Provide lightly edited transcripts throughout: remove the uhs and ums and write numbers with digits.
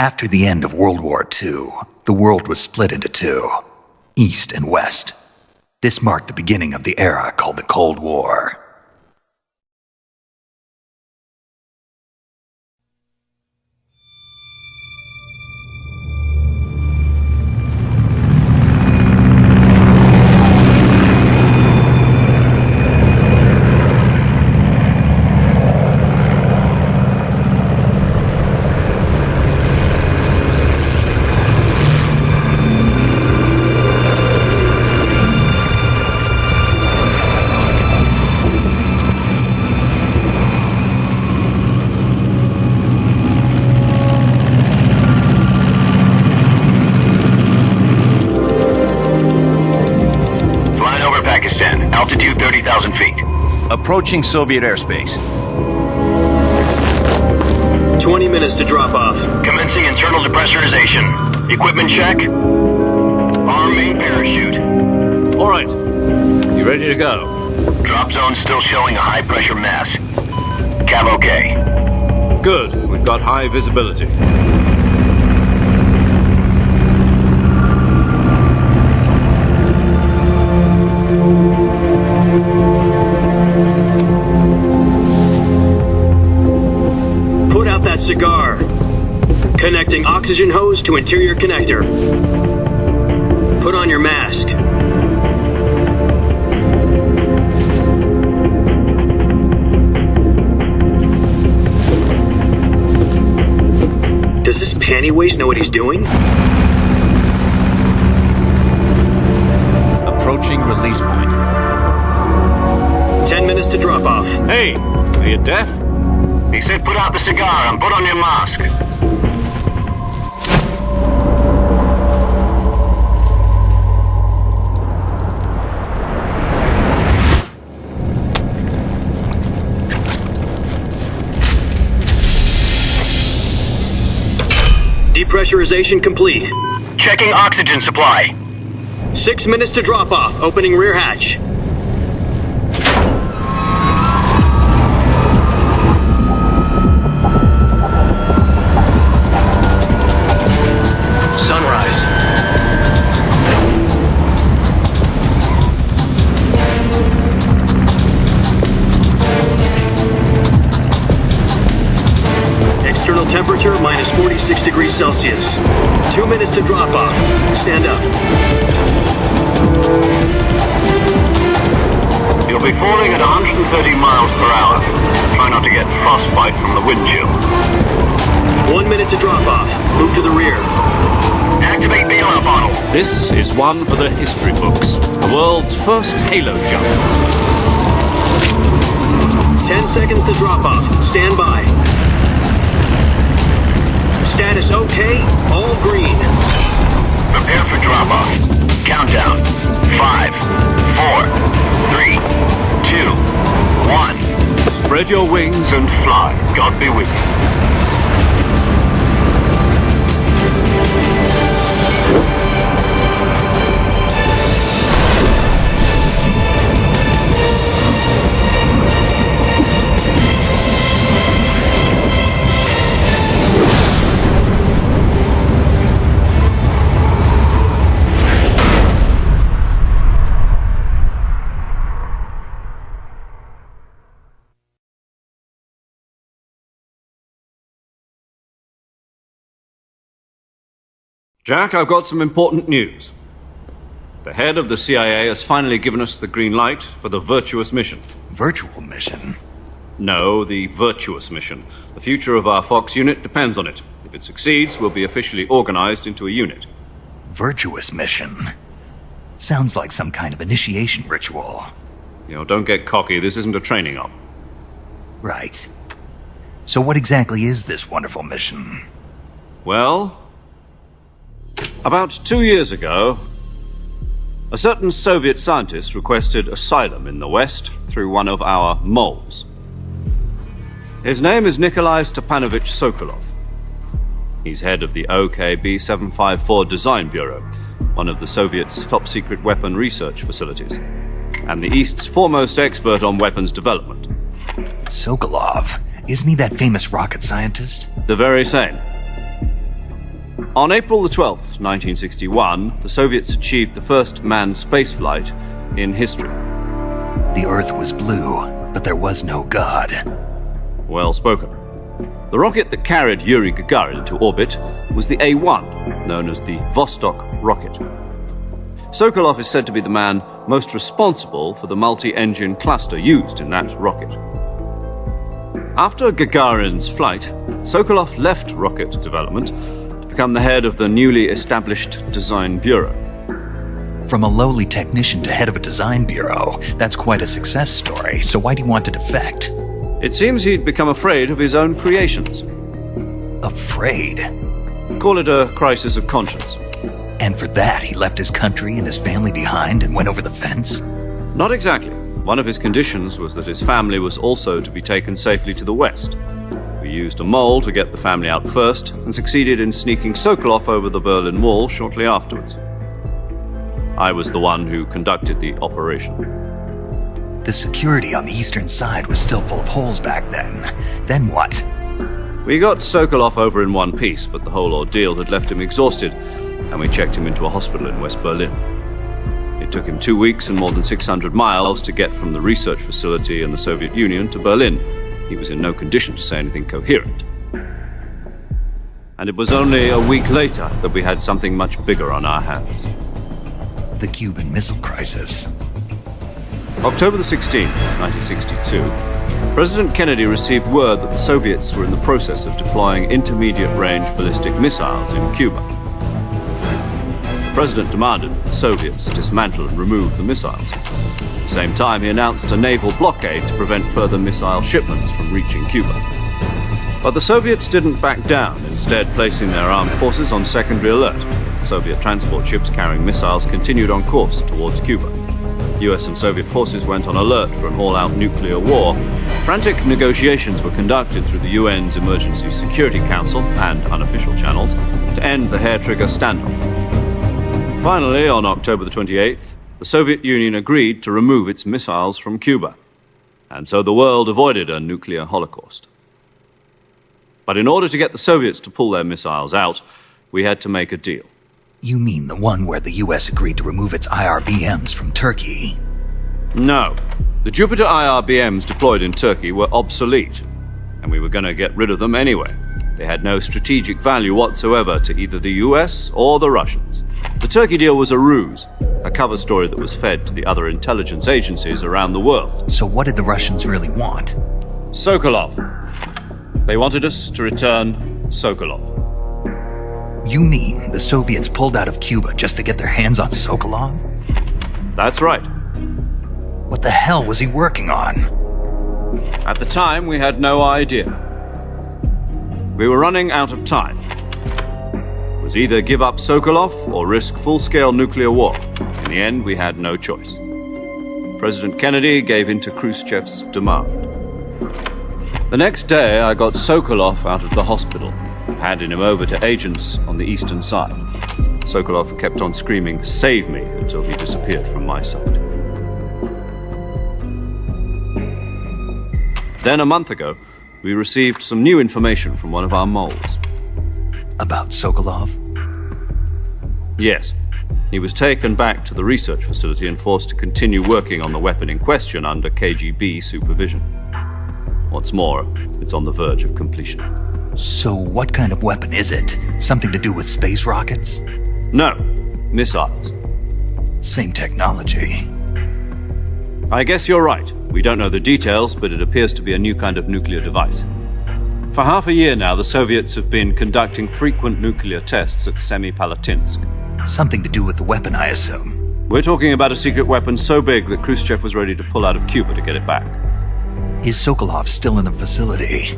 After the end of World War II, the world was split into two, East and West. This marked the beginning of the era called the Cold War. Altitude 30,000 feet. Approaching Soviet airspace. 20 minutes to drop off. Commencing internal depressurization. Equipment check. Arm main parachute. All right. You ready to go? Drop zone still showing a high pressure mass. Cav okay. Good. We've got high visibility. Put out that cigar. Connecting oxygen hose to interior connector. Put on your mask. Does this panty waste know what he's doing? Approaching release point. 10 minutes to drop off. Hey, are you deaf? He said put out the cigar and put on your mask. Depressurization complete. Checking oxygen supply. 6 minutes to drop off. Opening rear hatch. Sunrise. External temperature minus 46 degrees Celsius. 2 minutes to drop off. Stand up. You'll be falling at 130 miles per hour. Try not to get frostbite from the wind chill. 1 minute to drop off. Move to the rear. Activate bailout bottle. This is one for the history books. The world's first halo jump. 10 seconds to drop off. Stand by. Status okay. All green. Prepare for drop-off. Countdown. 5, 4, 3, 2, 1. Spread your wings And fly. God be with you. Jack, I've got some important news. The head of the CIA has finally given us the green light for the Virtuous mission. Virtual mission? No, the Virtuous mission. The future of our Fox unit depends on it. If it succeeds, we'll be officially organized into a unit. Virtuous mission? Sounds like some kind of initiation ritual. You know, don't get cocky. This isn't a training op. Right. So what exactly is this wonderful mission? Well, about 2 years ago, a certain Soviet scientist requested asylum in the West through one of our moles. His name is Nikolai Stepanovich Sokolov. He's head of the OKB-754 Design Bureau, one of the Soviets' top-secret weapon research facilities, and the East's foremost expert on weapons development. Sokolov? Isn't he that famous rocket scientist? The very same. On April the 12th, 1961, the Soviets achieved the first manned spaceflight in history. The Earth was blue, but there was no God. Well spoken. The rocket that carried Yuri Gagarin into orbit was the A-1, known as the Vostok rocket. Sokolov is said to be the man most responsible for the multi-engine cluster used in that rocket. After Gagarin's flight, Sokolov left rocket development to become the head of the newly established Design Bureau. From a lowly technician to head of a design bureau, that's quite a success story, so why do you want to defect? It seems he'd become afraid of his own creations. Afraid? Call it a crisis of conscience. And for that, he left his country and his family behind and went over the fence? Not exactly. One of his conditions was that his family was also to be taken safely to the west. We used a mole to get the family out first and succeeded in sneaking Sokolov over the Berlin Wall shortly afterwards. I was the one who conducted the operation. The security on the eastern side was still full of holes back then. Then what? We got Sokolov over in one piece, but the whole ordeal had left him exhausted, and we checked him into a hospital in West Berlin. It took him 2 weeks and more than 600 miles to get from the research facility in the Soviet Union to Berlin. He was in no condition to say anything coherent. And it was only a week later that we had something much bigger on our hands. The Cuban Missile Crisis. October the 16th, 1962, President Kennedy received word that the Soviets were in the process of deploying intermediate-range ballistic missiles in Cuba. The President demanded that the Soviets dismantle and remove the missiles. At the same time, he announced a naval blockade to prevent further missile shipments from reaching Cuba. But the Soviets didn't back down, instead placing their armed forces on secondary alert. Soviet transport ships carrying missiles continued on course towards Cuba. US and Soviet forces went on alert for an all-out nuclear war. Frantic negotiations were conducted through the UN's Emergency Security Council and unofficial channels to end the hair-trigger standoff. Finally, on October the 28th, the Soviet Union agreed to remove its missiles from Cuba. And so the world avoided a nuclear holocaust. But in order to get the Soviets to pull their missiles out, we had to make a deal. You mean the one where the US agreed to remove its IRBMs from Turkey? No. The Jupiter IRBMs deployed in Turkey were obsolete, and we were going to get rid of them anyway. They had no strategic value whatsoever to either the US or the Russians. The Turkey deal was a ruse, a cover story that was fed to the other intelligence agencies around the world. So what did the Russians really want? Sokolov. They wanted us to return Sokolov. You mean the Soviets pulled out of Cuba just to get their hands on Sokolov? That's right. What the hell was he working on? At the time, we had no idea. We were running out of time. It was either give up Sokolov or risk full-scale nuclear war. In the end, we had no choice. President Kennedy gave in to Khrushchev's demand. The next day, I got Sokolov out of the hospital, handing him over to agents on the eastern side. Sokolov kept on screaming, "Save me," until he disappeared from my sight. Then a month ago, we received some new information from one of our moles. About Sokolov? Yes. He was taken back to the research facility and forced to continue working on the weapon in question under KGB supervision. What's more, it's on the verge of completion. So what kind of weapon is it? Something to do with space rockets? No, missiles. Same technology. I guess you're right. We don't know the details, but it appears to be a new kind of nuclear device. For half a year now, the Soviets have been conducting frequent nuclear tests at Semipalatinsk. Something to do with the weapon, I assume. We're talking about a secret weapon so big that Khrushchev was ready to pull out of Cuba to get it back. Is Sokolov still in the facility?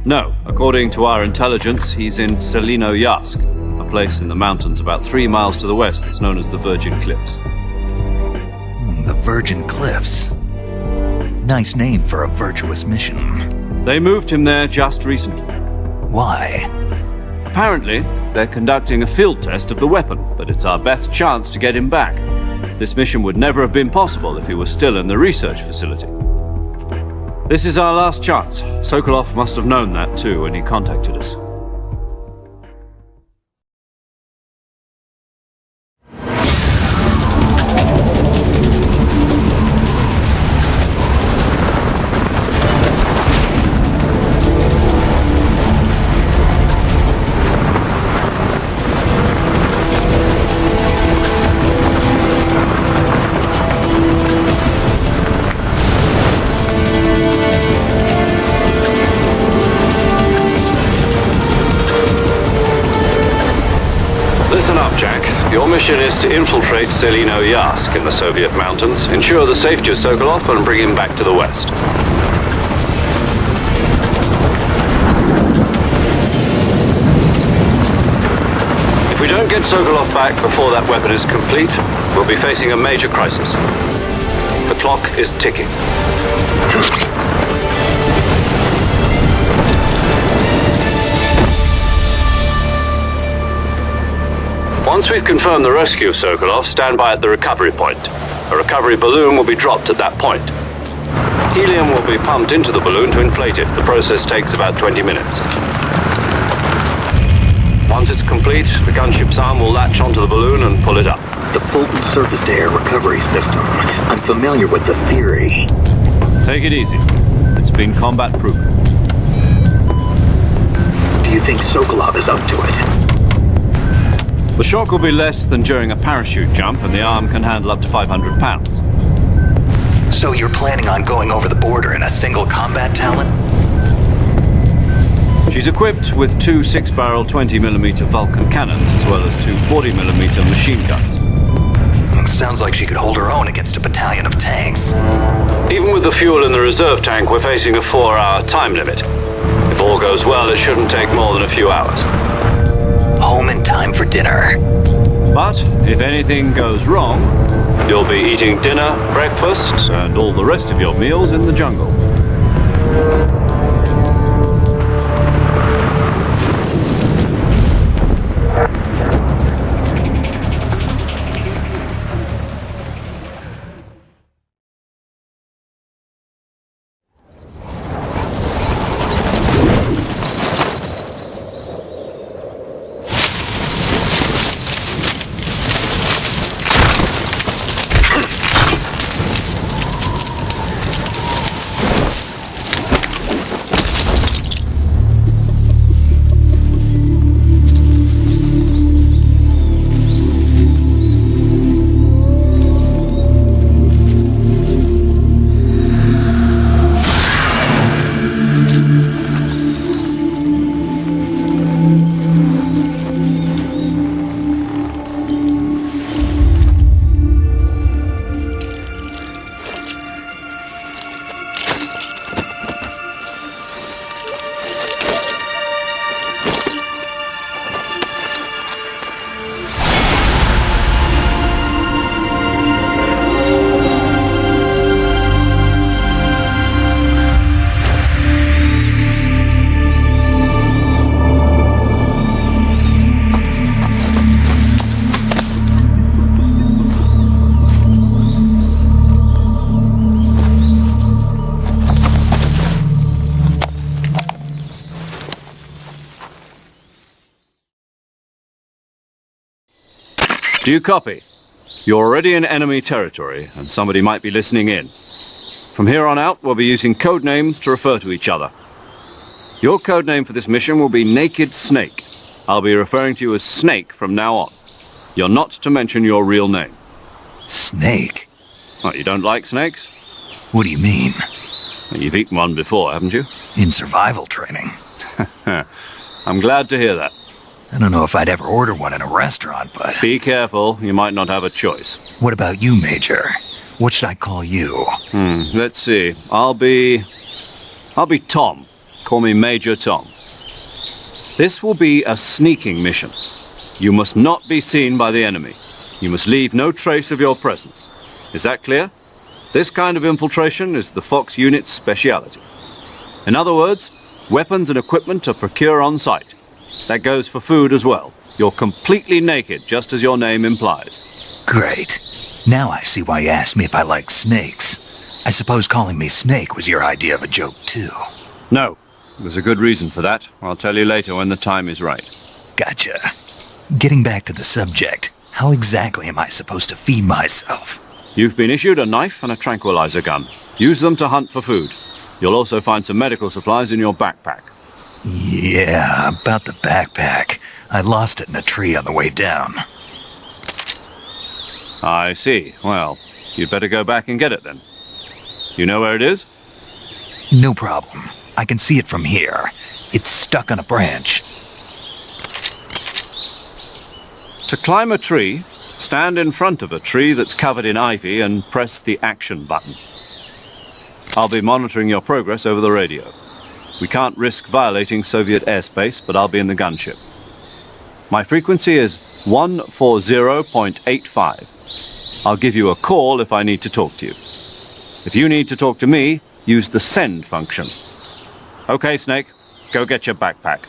No. According to our intelligence, he's in Selinoyarsk, a place in the mountains about 3 miles to the west that's known as the Virgin Cliffs. The Virgin Cliffs. Nice name for a virtuous mission. They moved him there just recently. Why? Apparently, they're conducting a field test of the weapon, but it's our best chance to get him back. This mission would never have been possible if he was still in the research facility. This is our last chance. Sokolov must have known that too when he contacted us. Listen up, Jack. Your mission is to infiltrate Selino Yask in the Soviet mountains, ensure the safety of Sokolov, and bring him back to the West. If we don't get Sokolov back before that weapon is complete, we'll be facing a major crisis. The clock is ticking. Once we've confirmed the rescue of Sokolov, stand by at the recovery point. A recovery balloon will be dropped at that point. Helium will be pumped into the balloon to inflate it. The process takes about 20 minutes. Once it's complete, the gunship's arm will latch onto the balloon and pull it up. The Fulton surface-to-air recovery system. I'm familiar with the theory. Take it easy. It's been combat-proven. Do you think Sokolov is up to it? The shock will be less than during a parachute jump, and the arm can handle up to 500 pounds. So you're planning on going over the border in a single combat Talon? She's equipped with two 6-barrel 20mm Vulcan cannons, as well as two 40mm machine guns. Sounds like she could hold her own against a battalion of tanks. Even with the fuel in the reserve tank, we're facing a 4-hour time limit. If all goes well, it shouldn't take more than a few hours. Home in time for dinner. But if anything goes wrong, you'll be eating dinner, breakfast, and all the rest of your meals in the jungle. Do you copy? You're already in enemy territory, and somebody might be listening in. From here on out, we'll be using code names to refer to each other. Your code name for this mission will be Naked Snake. I'll be referring to you as Snake from now on. You're not to mention your real name. Snake? What, you don't like snakes? What do you mean? Well, you've eaten one before, haven't you? In survival training. I'm glad to hear that. I don't know if I'd ever order one in a restaurant, but... Be careful, you might not have a choice. What about you, Major? What should I call you? Let's see. I'll be Tom. Call me Major Tom. This will be a sneaking mission. You must not be seen by the enemy. You must leave no trace of your presence. Is that clear? This kind of infiltration is the Fox unit's speciality. In other words, weapons and equipment are procured on site. That goes for food as well. You're completely naked, just as your name implies. Great. Now I see why you asked me if I like snakes. I suppose calling me Snake was your idea of a joke, too. No. There's a good reason for that. I'll tell you later when the time is right. Gotcha. Getting back to the subject, how exactly am I supposed to feed myself? You've been issued a knife and a tranquilizer gun. Use them to hunt for food. You'll also find some medical supplies in your backpack. Yeah, about the backpack. I lost it in a tree on the way down. I see. Well, you'd better go back and get it then. You know where it is? No problem. I can see it from here. It's stuck on a branch. To climb a tree, stand in front of a tree that's covered in ivy and press the action button. I'll be monitoring your progress over the radio. We can't risk violating Soviet airspace, but I'll be in the gunship. My frequency is 140.85. I'll give you a call if I need to talk to you. If you need to talk to me, use the send function. Okay, Snake, go get your backpack.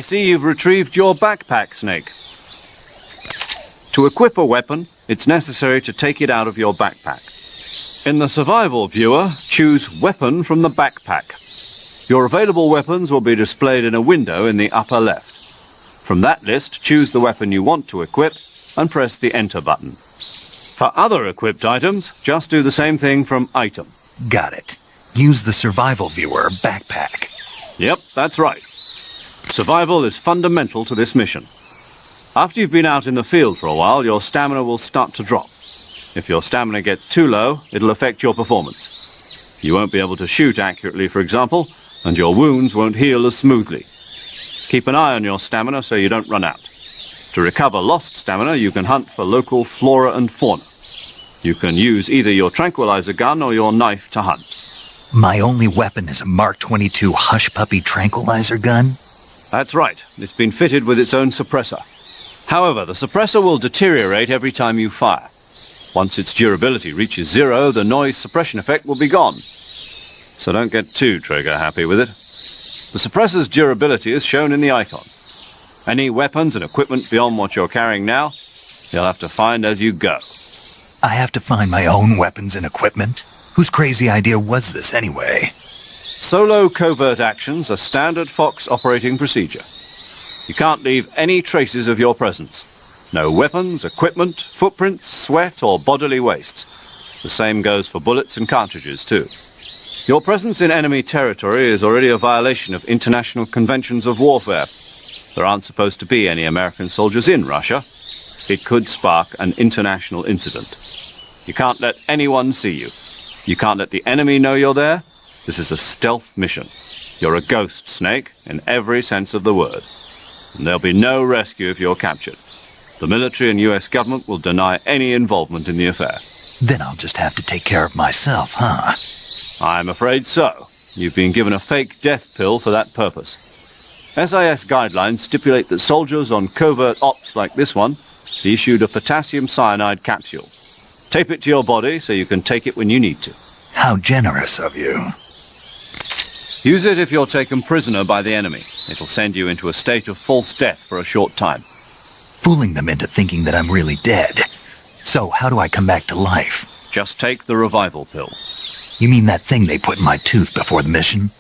I see you've retrieved your backpack, Snake. To equip a weapon, it's necessary to take it out of your backpack. In the survival viewer, choose Weapon from the backpack. Your available weapons will be displayed in a window in the upper left. From that list, choose the weapon you want to equip and press the Enter button. For other equipped items, just do the same thing from Item. Got it. Use the survival viewer backpack. Yep, that's right. Survival is fundamental to this mission. After you've been out in the field for a while, your stamina will start to drop. If your stamina gets too low, it'll affect your performance. You won't be able to shoot accurately, for example, and your wounds won't heal as smoothly. Keep an eye on your stamina so you don't run out. To recover lost stamina, you can hunt for local flora and fauna. You can use either your tranquilizer gun or your knife to hunt. My only weapon is a Mark 22 Hush Puppy tranquilizer gun? That's right. It's been fitted with its own suppressor. However, the suppressor will deteriorate every time you fire. Once its durability reaches 0, the noise suppression effect will be gone. so don't get too trigger-happy with it. The suppressor's durability is shown in the icon. Any weapons and equipment beyond what you're carrying now, you'll have to find as you go. I have to find my own weapons and equipment? Whose crazy idea was this anyway? Solo covert actions are standard Fox operating procedure. You can't leave any traces of your presence. No weapons, equipment, footprints, sweat, or bodily waste. The same goes for bullets and cartridges, too. Your presence in enemy territory is already a violation of international conventions of warfare. There aren't supposed to be any American soldiers in Russia. It could spark an international incident. You can't let anyone see you. You can't let the enemy know you're there. This is a stealth mission. You're a ghost, Snake, in every sense of the word. And there'll be no rescue if you're captured. The military and US government will deny any involvement in the affair. Then I'll just have to take care of myself, huh? I'm afraid so. You've been given a fake death pill for that purpose. SIS guidelines stipulate that soldiers on covert ops like this one be issued a potassium cyanide capsule. Tape it to your body so you can take it when you need to. How generous of you. Use it if you're taken prisoner by the enemy. It'll send you into a state of false death for a short time. Fooling them into thinking that I'm really dead. So how do I come back to life? Just take the revival pill. You mean that thing they put in my tooth before the mission?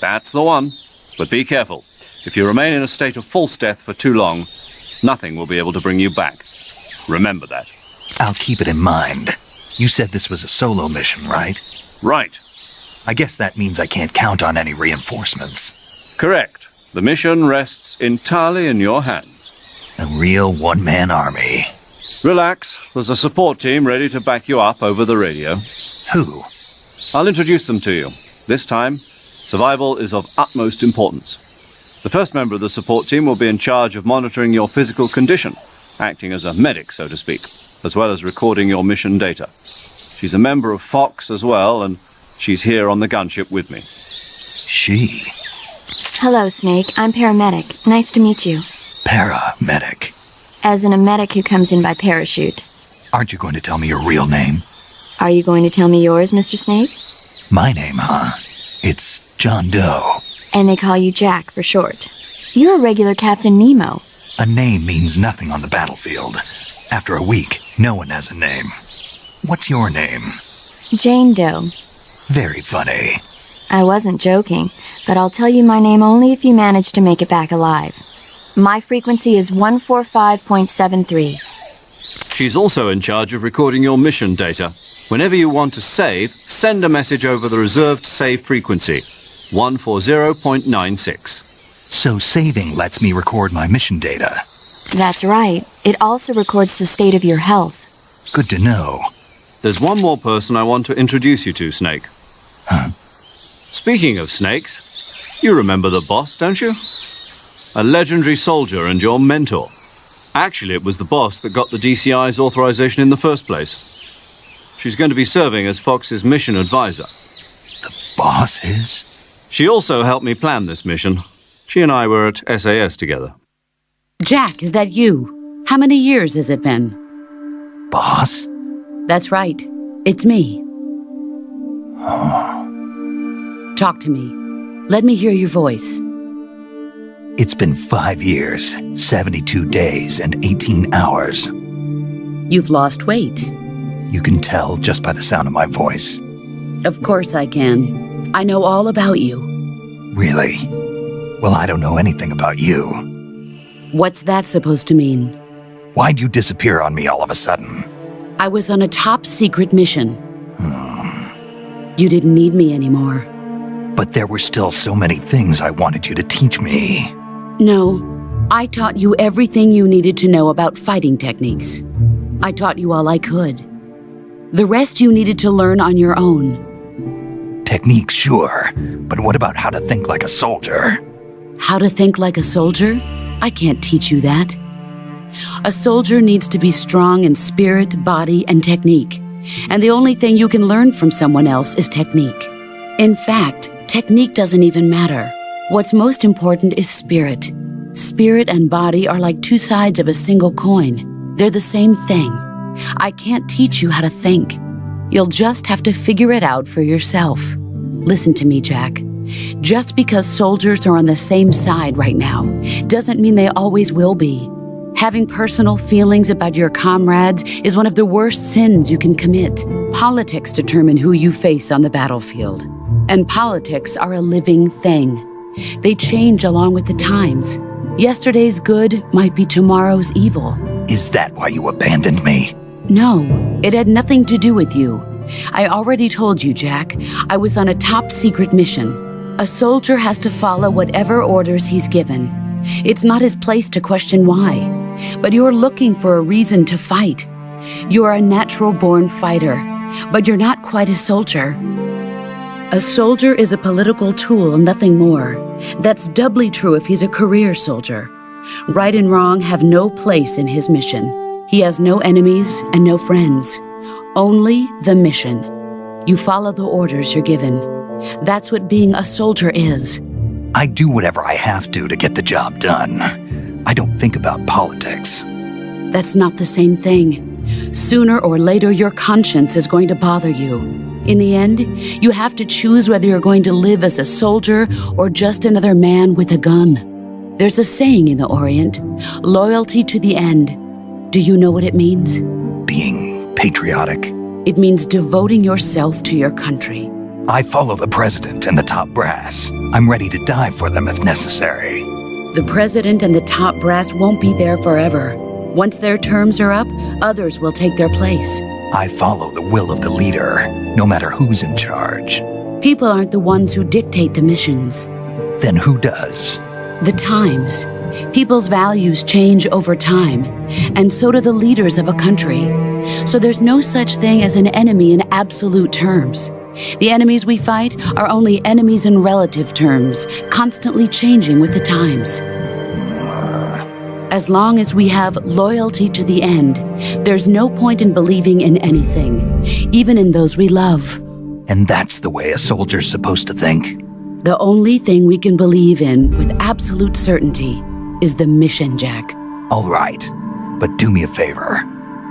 That's the one. But be careful. If you remain in a state of false death for too long, nothing will be able to bring you back. Remember that. I'll keep it in mind. You said this was a solo mission, right? Right. I guess that means I can't count on any reinforcements. Correct. The mission rests entirely in your hands. A real one-man army. Relax. There's a support team ready to back you up over the radio. Who? I'll introduce them to you. This time, survival is of utmost importance. The first member of the support team will be in charge of monitoring your physical condition, acting as a medic, so to speak, as well as recording your mission data. She's a member of Fox as well, and she's here on the gunship with me. She? Hello, Snake. I'm paramedic. Nice to meet you. Paramedic. As in a medic who comes in by parachute. Aren't you going to tell me your real name? Are you going to tell me yours, Mr. Snake? My name, huh? It's John Doe. And they call you Jack for short. You're a regular Captain Nemo. A name means nothing on the battlefield. After a week, no one has a name. What's your name? Jane Doe. Very funny. I wasn't joking, but I'll tell you my name only if you manage to make it back alive. My frequency is 145.73. She's also in charge of recording your mission data. Whenever you want to save, send a message over the reserved save frequency, 140.96. So saving lets me record my mission data. That's right. It also records the state of your health. Good to know. There's one more person I want to introduce you to, Snake. Huh? Speaking of snakes, you remember the boss, don't you? A legendary soldier and your mentor. Actually, it was the boss that got the DCI's authorization in the first place. She's going to be serving as Fox's mission advisor. The boss is? She also helped me plan this mission. She and I were at SAS together. Jack, is that you? How many years has it been? Boss? That's right. It's me. Talk to me. Let me hear your voice. It's been 5 years, 72 days, and 18 hours. You've lost weight. You can tell just by the sound of my voice. Of course I can. I know all about you. Really? Well, I don't know anything about you. What's that supposed to mean? Why'd you disappear on me all of a sudden? I was on a top-secret mission. You didn't need me anymore. But there were still so many things I wanted you to teach me. No, I taught you everything you needed to know about fighting techniques. I taught you all I could. The rest you needed to learn on your own. Techniques, sure. But what about how to think like a soldier? How to think like a soldier? I can't teach you that. A soldier needs to be strong in spirit, body, and technique. And the only thing you can learn from someone else is technique. In fact, technique doesn't even matter. What's most important is spirit. Spirit and body are like two sides of a single coin. They're the same thing. I can't teach you how to think. You'll just have to figure it out for yourself. Listen to me, Jack. Just because soldiers are on the same side right now doesn't mean they always will be. Having personal feelings about your comrades is one of the worst sins you can commit. Politics determine who you face on the battlefield. And politics are a living thing. They change along with the times. Yesterday's good might be tomorrow's evil. Is that why you abandoned me? No, it had nothing to do with you. I already told you, Jack. I was on a top-secret mission. A soldier has to follow whatever orders he's given. It's not his place to question why. But you're looking for a reason to fight. You're a natural-born fighter, but you're not quite a soldier. A soldier is a political tool, nothing more. That's doubly true if he's a career soldier. Right and wrong have no place in his mission. He has no enemies and no friends. Only the mission. You follow the orders you're given. That's what being a soldier is. I do whatever I have to get the job done. I don't think about politics. That's not the same thing. Sooner or later, your conscience is going to bother you. In the end, you have to choose whether you're going to live as a soldier or just another man with a gun. There's a saying in the Orient, loyalty to the end. Do you know what it means? Being patriotic. It means devoting yourself to your country. I follow the president and the top brass. I'm ready to die for them if necessary. The president and the top brass won't be there forever. Once their terms are up, others will take their place. I follow the will of the leader, no matter who's in charge. People aren't the ones who dictate the missions. Then who does? The times. People's values change over time, and so do the leaders of a country. So there's no such thing as an enemy in absolute terms. The enemies we fight are only enemies in relative terms, constantly changing with the times. As long as we have loyalty to the end, there's no point in believing in anything, even in those we love. And that's the way a soldier's supposed to think? The only thing we can believe in with absolute certainty is the mission, Jack. All right, but do me a favor.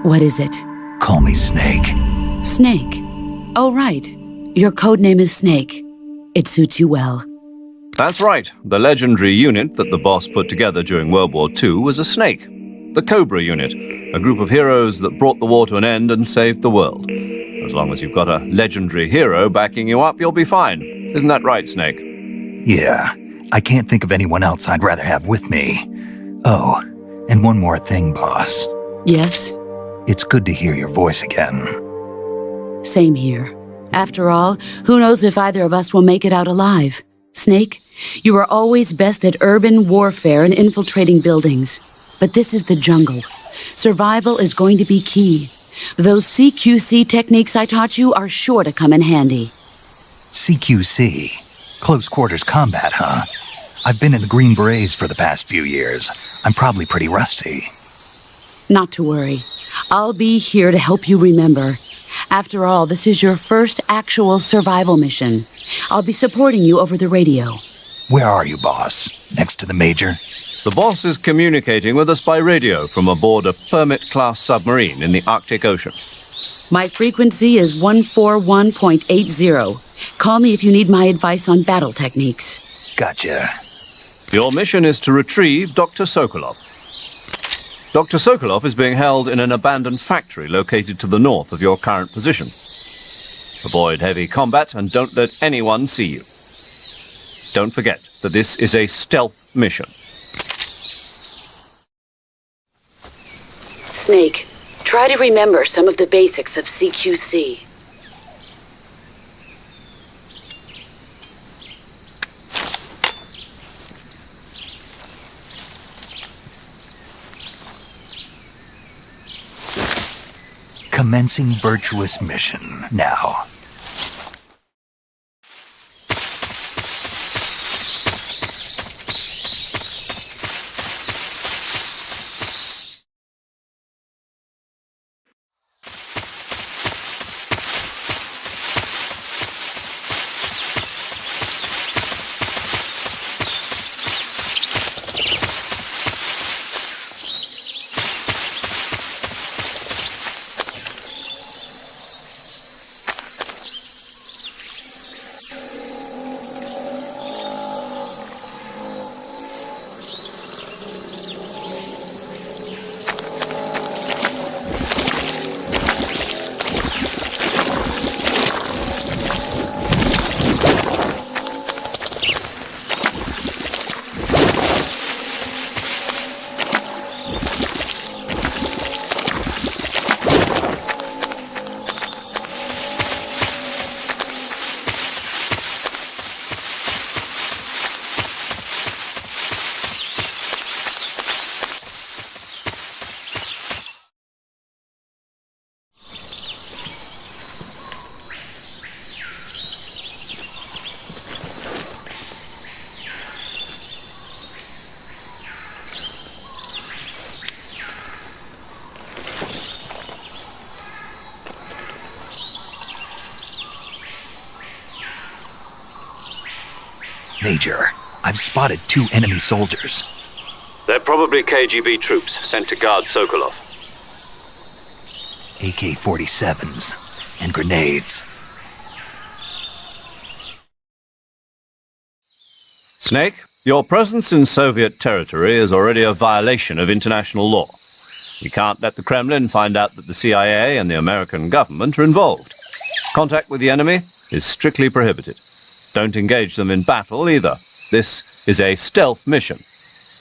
What is it? Call me Snake. Snake. Oh, right. Your code name is Snake. It suits you well. That's right. The legendary unit that the boss put together during World War II was a snake. The Cobra unit, a group of heroes that brought the war to an end and saved the world. As long as you've got a legendary hero backing you up, you'll be fine. Isn't that right, Snake? Yeah, I can't think of anyone else I'd rather have with me. Oh, and one more thing, boss. Yes? It's good to hear your voice again. Same here. After all, who knows if either of us will make it out alive? Snake, you are always best at urban warfare and infiltrating buildings. But this is the jungle. Survival is going to be key. Those CQC techniques I taught you are sure to come in handy. CQC? Close quarters combat, huh? I've been in the Green Berets for the past few years. I'm probably pretty rusty. Not to worry. I'll be here to help you remember. After all, this is your first actual survival mission. I'll be supporting you over the radio. Where are you, boss? Next to the Major? The boss is communicating with us by radio from aboard a Permit-class submarine in the Arctic Ocean. My frequency is 141.80. Call me if you need my advice on battle techniques. Gotcha. Your mission is to retrieve Dr. Sokolov. Dr. Sokolov is being held in an abandoned factory located to the north of your current position. Avoid heavy combat and don't let anyone see you. Don't forget that this is a stealth mission. Snake, try to remember some of the basics of CQC. Commencing virtuous mission now. Major, I've spotted 2 enemy soldiers. They're probably KGB troops sent to guard Sokolov. AK-47s and grenades. Snake, your presence in Soviet territory is already a violation of international law. We can't let the Kremlin find out that the CIA and the American government are involved. Contact with the enemy is strictly prohibited. Don't engage them in battle either. This is a stealth mission.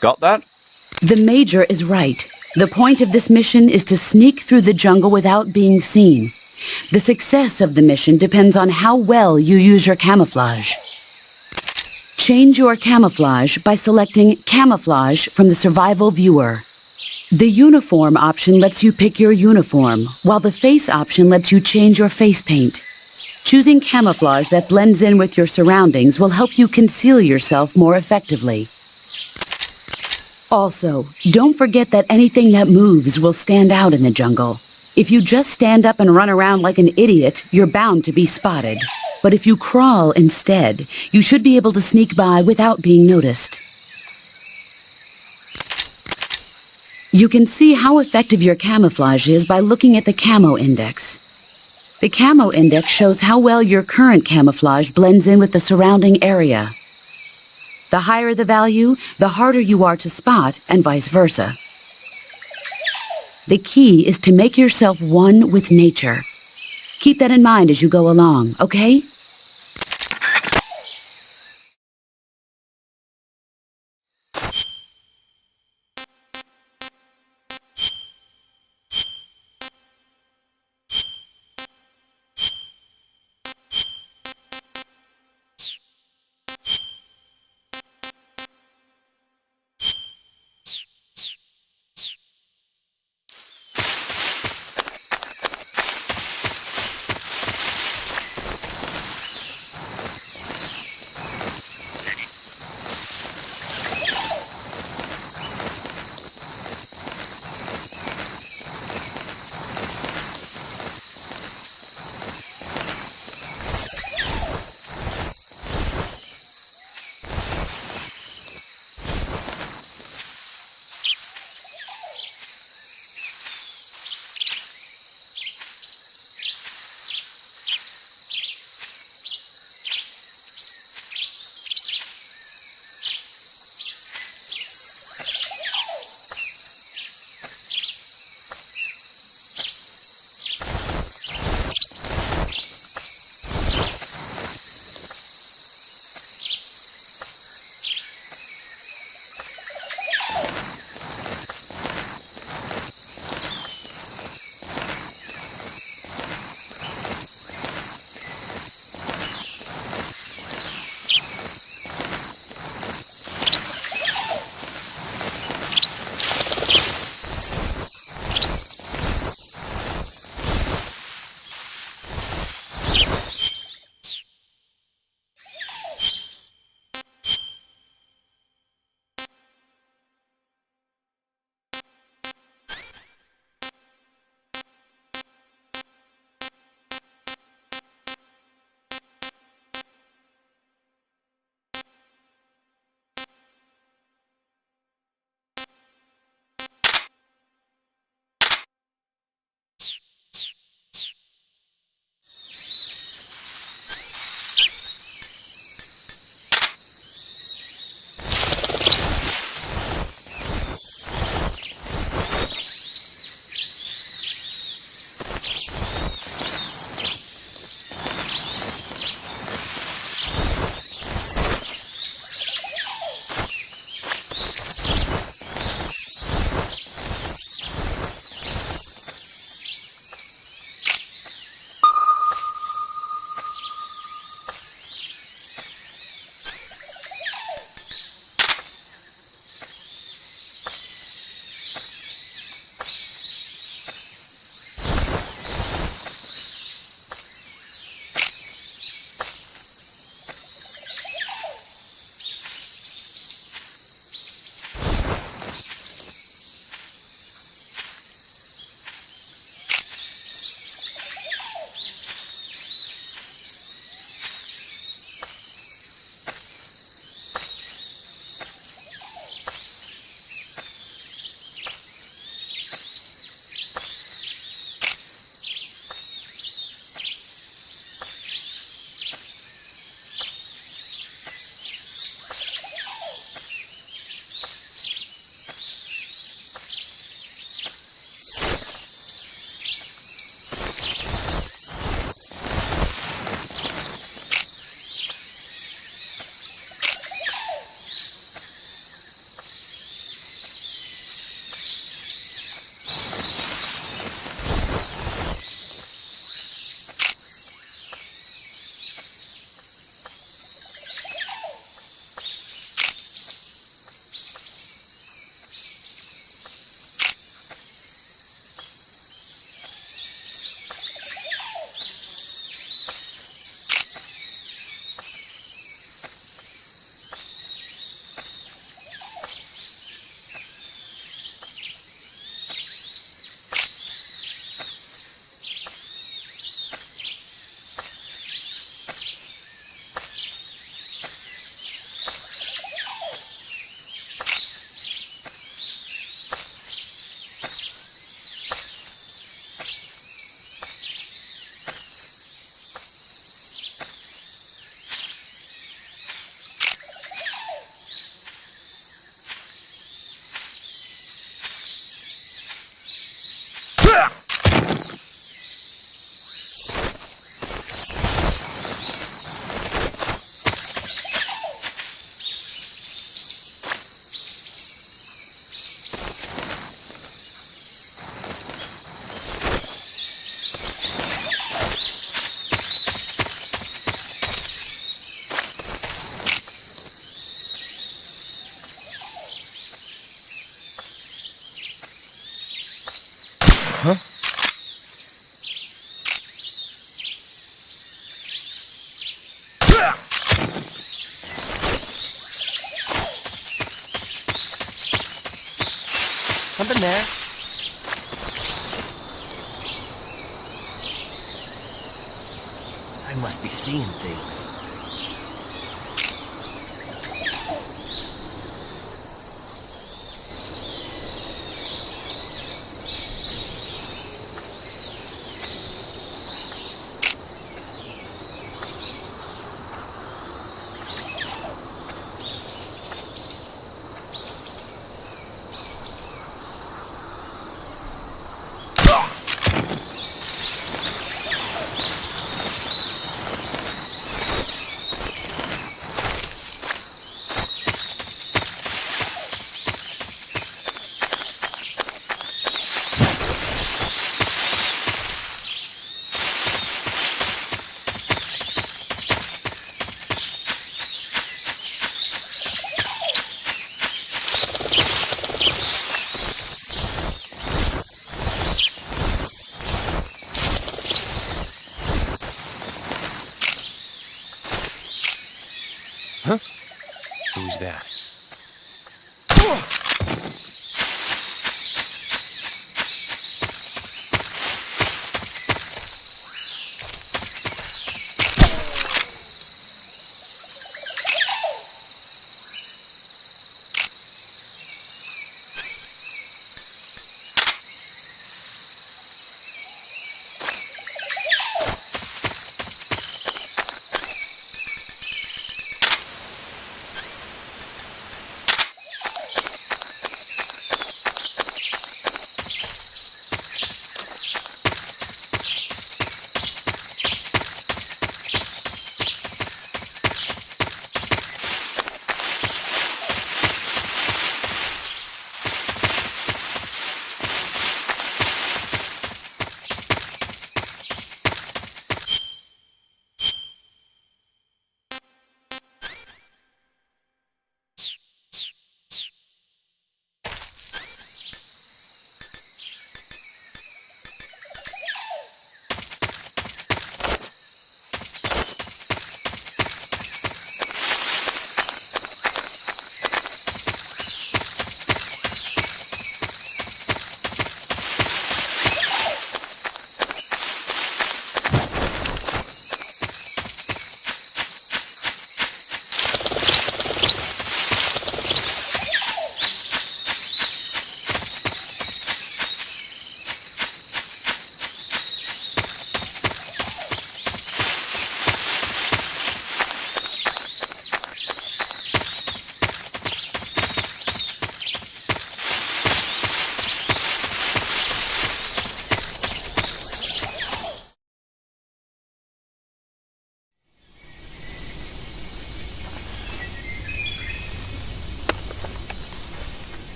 Got that? The Major is right. The point of this mission is to sneak through the jungle without being seen. The success of the mission depends on how well you use your camouflage. Change your camouflage by selecting Camouflage from the Survival Viewer. The Uniform option lets you pick your uniform, while the Face option lets you change your face paint. Choosing camouflage that blends in with your surroundings will help you conceal yourself more effectively. Also, don't forget that anything that moves will stand out in the jungle. If you just stand up and run around like an idiot, you're bound to be spotted. But if you crawl instead, you should be able to sneak by without being noticed. You can see how effective your camouflage is by looking at the Camo Index. The Camo Index shows how well your current camouflage blends in with the surrounding area. The higher the value, the harder you are to spot, and vice versa. The key is to make yourself one with nature. Keep that in mind as you go along, okay? Something there. I must be seeing things. Who's that?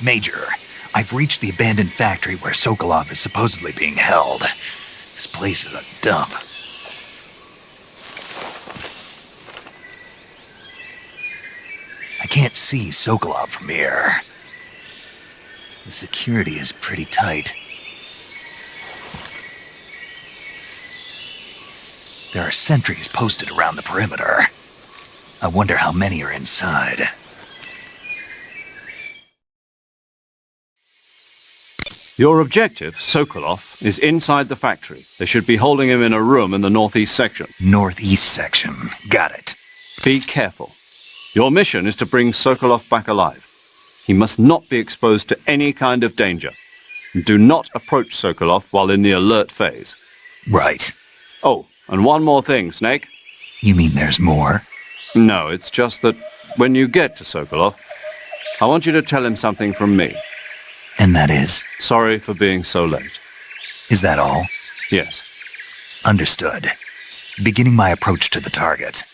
Major, I've reached the abandoned factory where Sokolov is supposedly being held. This place is a dump. I can't see Sokolov from here. The security is pretty tight. There are sentries posted around the perimeter. I wonder how many are inside. Your objective, Sokolov, is inside the factory. They should be holding him in a room in the northeast section. Northeast section. Got it. Be careful. Your mission is to bring Sokolov back alive. He must not be exposed to any kind of danger. Do not approach Sokolov while in the alert phase. Right. Oh, and one more thing, Snake. You mean there's more? No, it's just that when you get to Sokolov, I want you to tell him something from me. And that is? Sorry for being so late. Is that all? Yes. Understood. Beginning my approach to the target.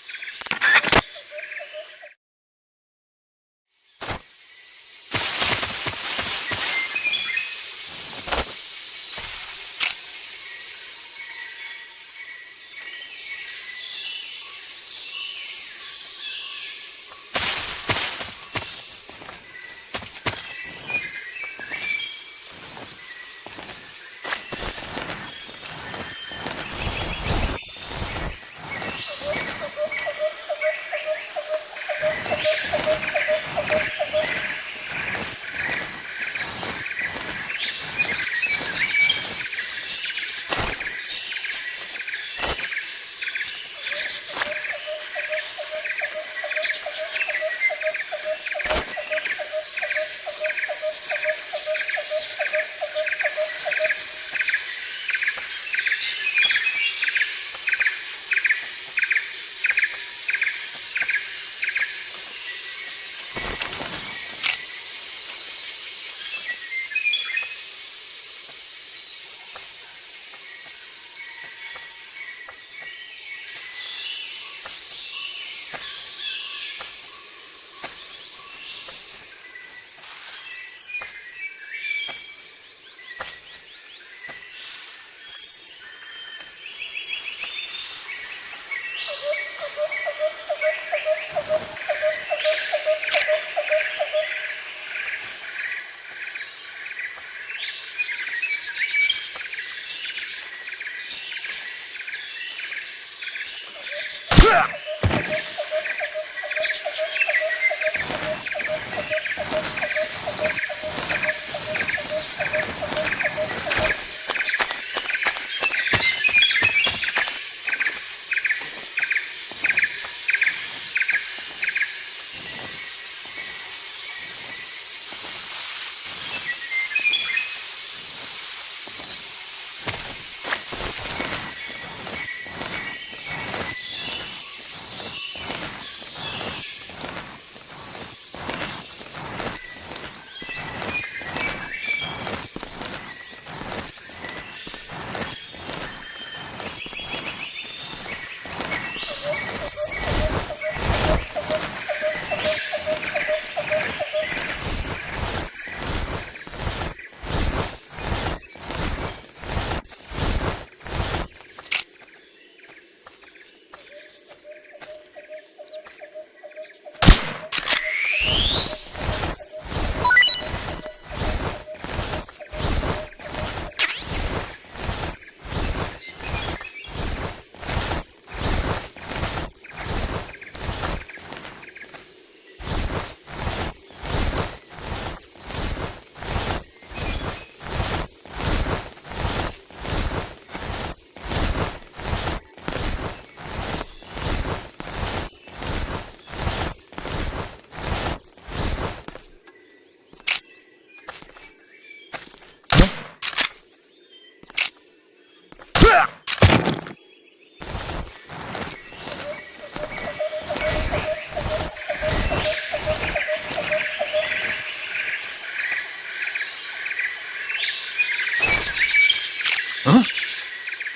Huh?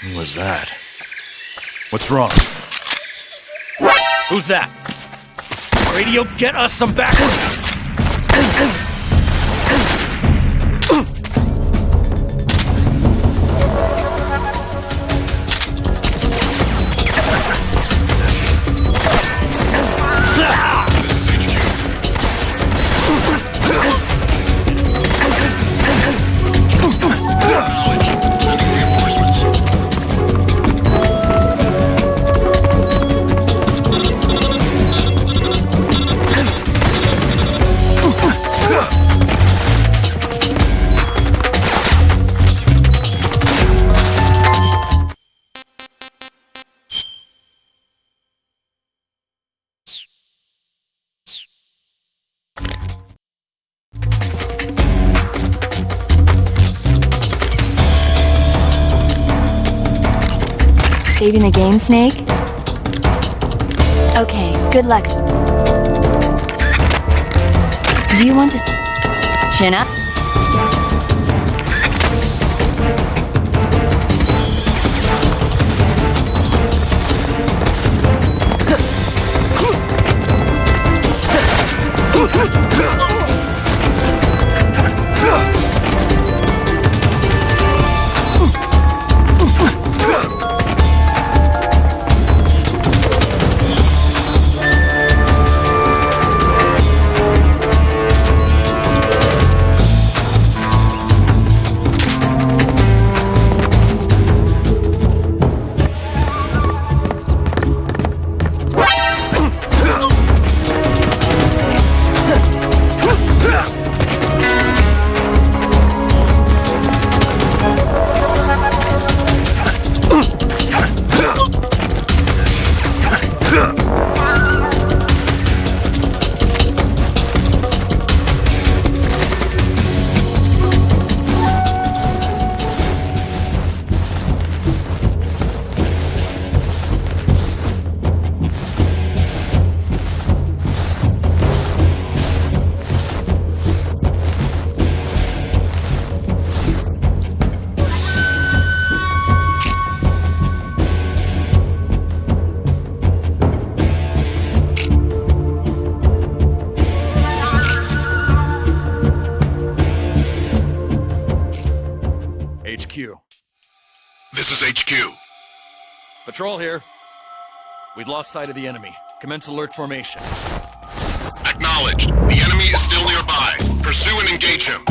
What was that? What's wrong? Who's that? Radio, get us some backup! saving the game, Snake? Okay, good luck. Do you want to chin up? HQ. This is HQ. Patrol here. We've lost sight of the enemy. Commence alert formation. Acknowledged. The enemy is still nearby. Pursue and engage him.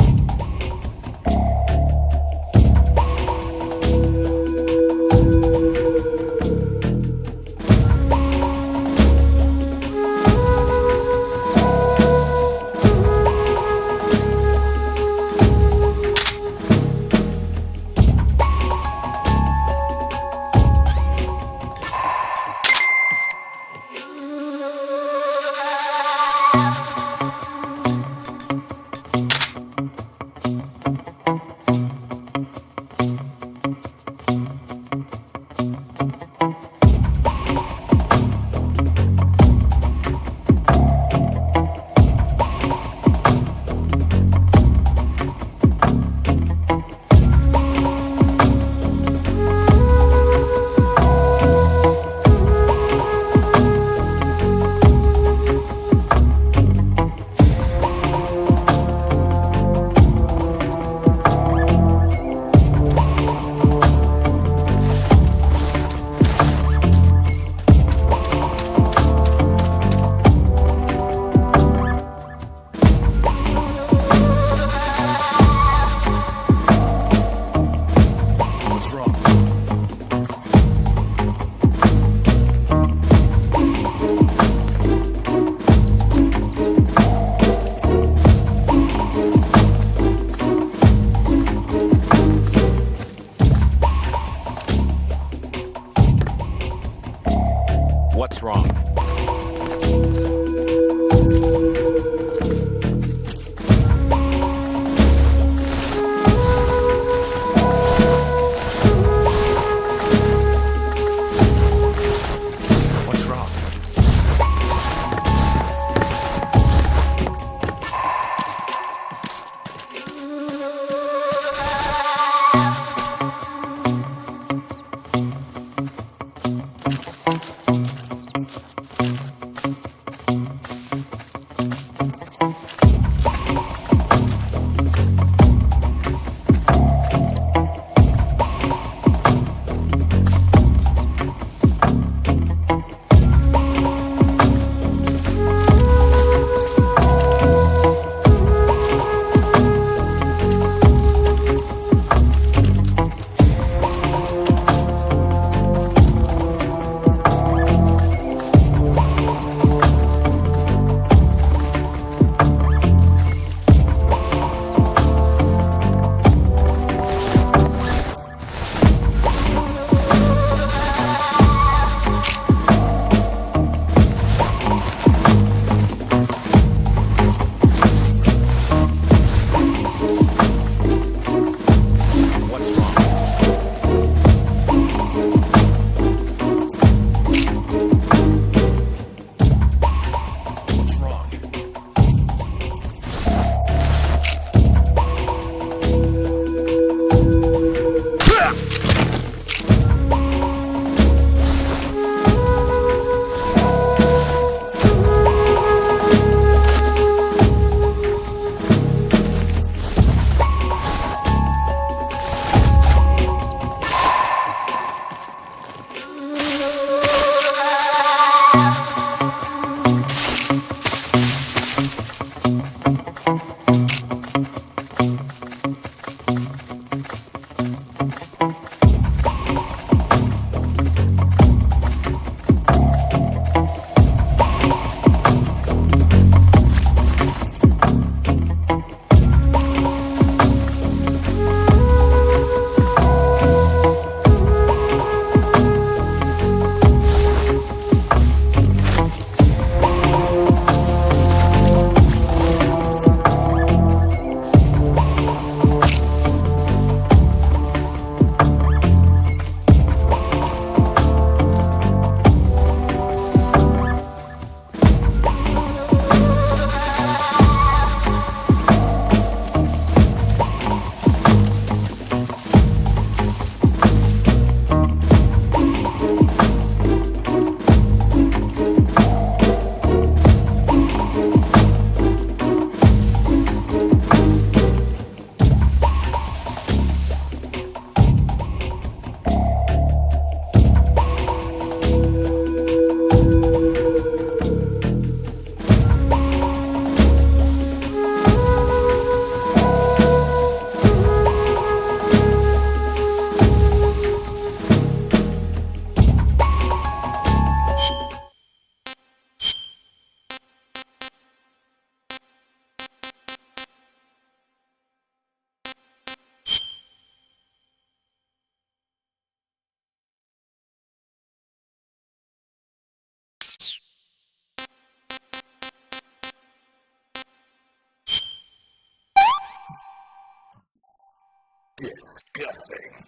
Disgusting.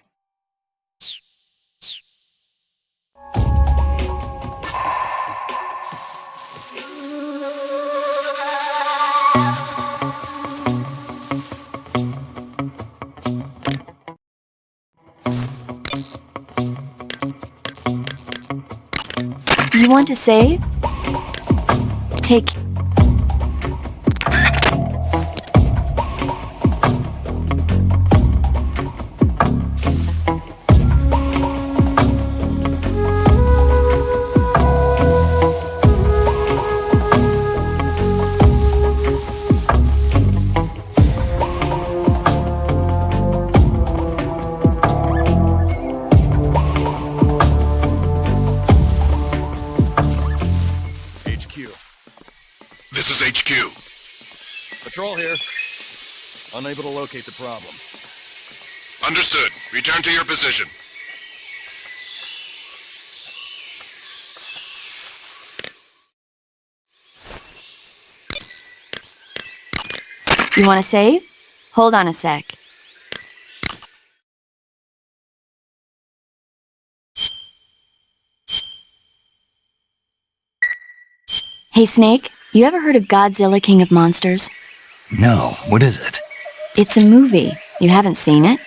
You want to save? Take... This is HQ. Patrol here. Unable to locate the problem. Understood. Return to your position. You want to save? Hold on a sec. Hey Snake, you ever heard of Godzilla King of Monsters? No, what is it? It's a movie. You haven't seen it?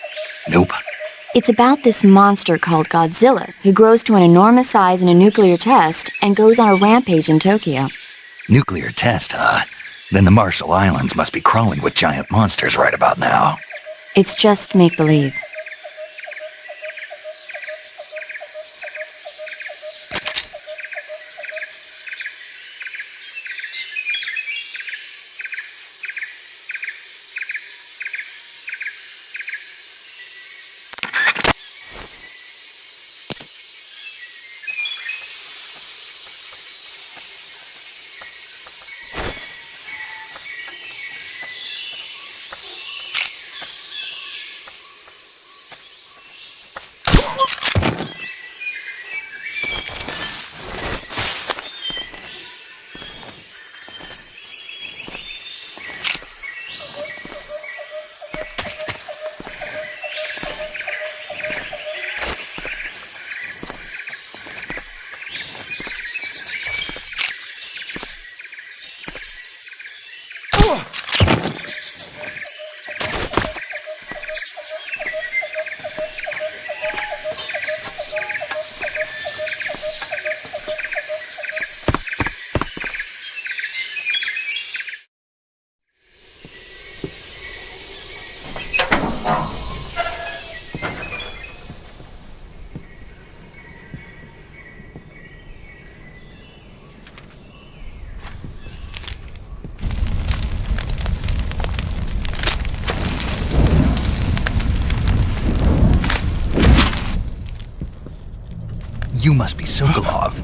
Nope. It's about this monster called Godzilla, who grows to an enormous size in a nuclear test and goes on a rampage in Tokyo. Nuclear test, huh? Then the Marshall Islands must be crawling with giant monsters right about now. It's just make-believe. You must be Sokolov.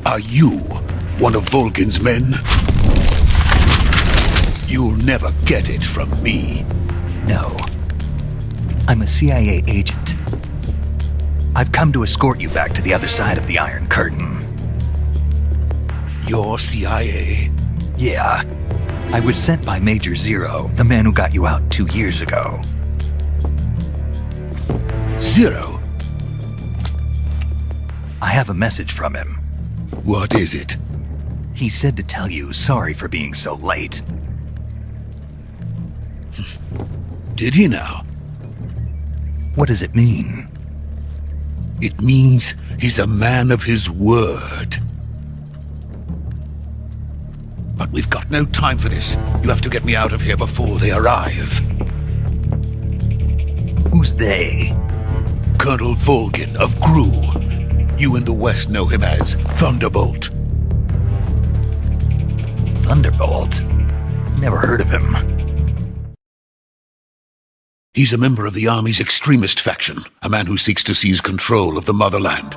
Are you one of Volgin's men? You'll never get it from me. No. I'm a CIA agent. I've come to escort you back to the other side of the Iron Curtain. You're CIA? Yeah. I was sent by Major Zero, the man who got you out 2 years ago. Zero? I have a message from him. What is it? He said to tell you sorry for being so late. Did he now? What does it mean? It means he's a man of his word. But we've got no time for this. You have to get me out of here before they arrive. Who's they? Colonel Volgin of GRU. You in the West know him as Thunderbolt. Thunderbolt? Never heard of him. He's a member of the Army's extremist faction, a man who seeks to seize control of the motherland.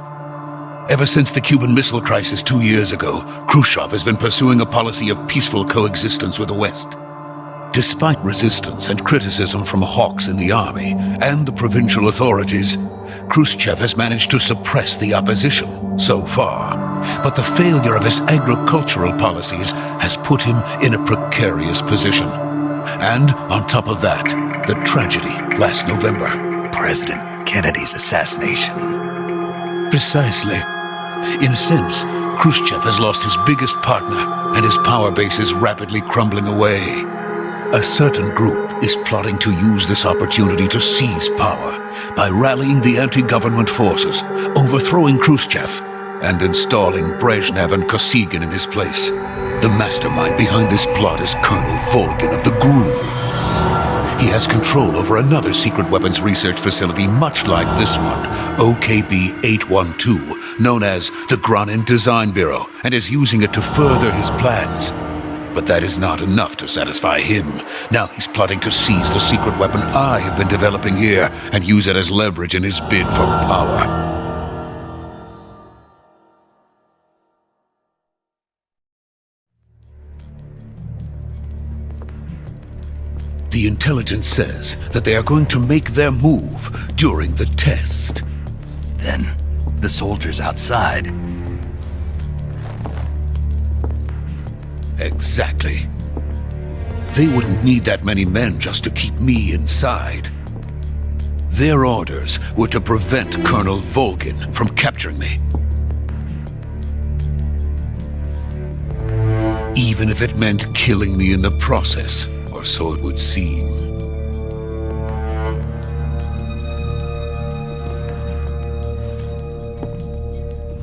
Ever since the Cuban Missile Crisis 2 years ago, Khrushchev has been pursuing a policy of peaceful coexistence with the West. Despite resistance and criticism from hawks in the army and the provincial authorities, Khrushchev has managed to suppress the opposition so far. But the failure of his agricultural policies has put him in a precarious position. And on top of that, the tragedy last November. President Kennedy's assassination. Precisely. In a sense, Khrushchev has lost his biggest partner, and his power base is rapidly crumbling away. A certain group is plotting to use this opportunity to seize power by rallying the anti-government forces, overthrowing Khrushchev, and installing Brezhnev and Kosygin in his place. The mastermind behind this plot is Colonel Volgin of the GRU. He has control over another secret weapons research facility much like this one, OKB-812, known as the Granin Design Bureau, and is using it to further his plans. But that is not enough to satisfy him. Now he's plotting to seize the secret weapon I have been developing here and use it as leverage in his bid for power. The intelligence says that they are going to make their move during the test. Then, the soldiers outside. Exactly. They wouldn't need that many men just to keep me inside. Their orders were to prevent Colonel Volgin from capturing me. Even if it meant killing me in the process. Or so it would seem.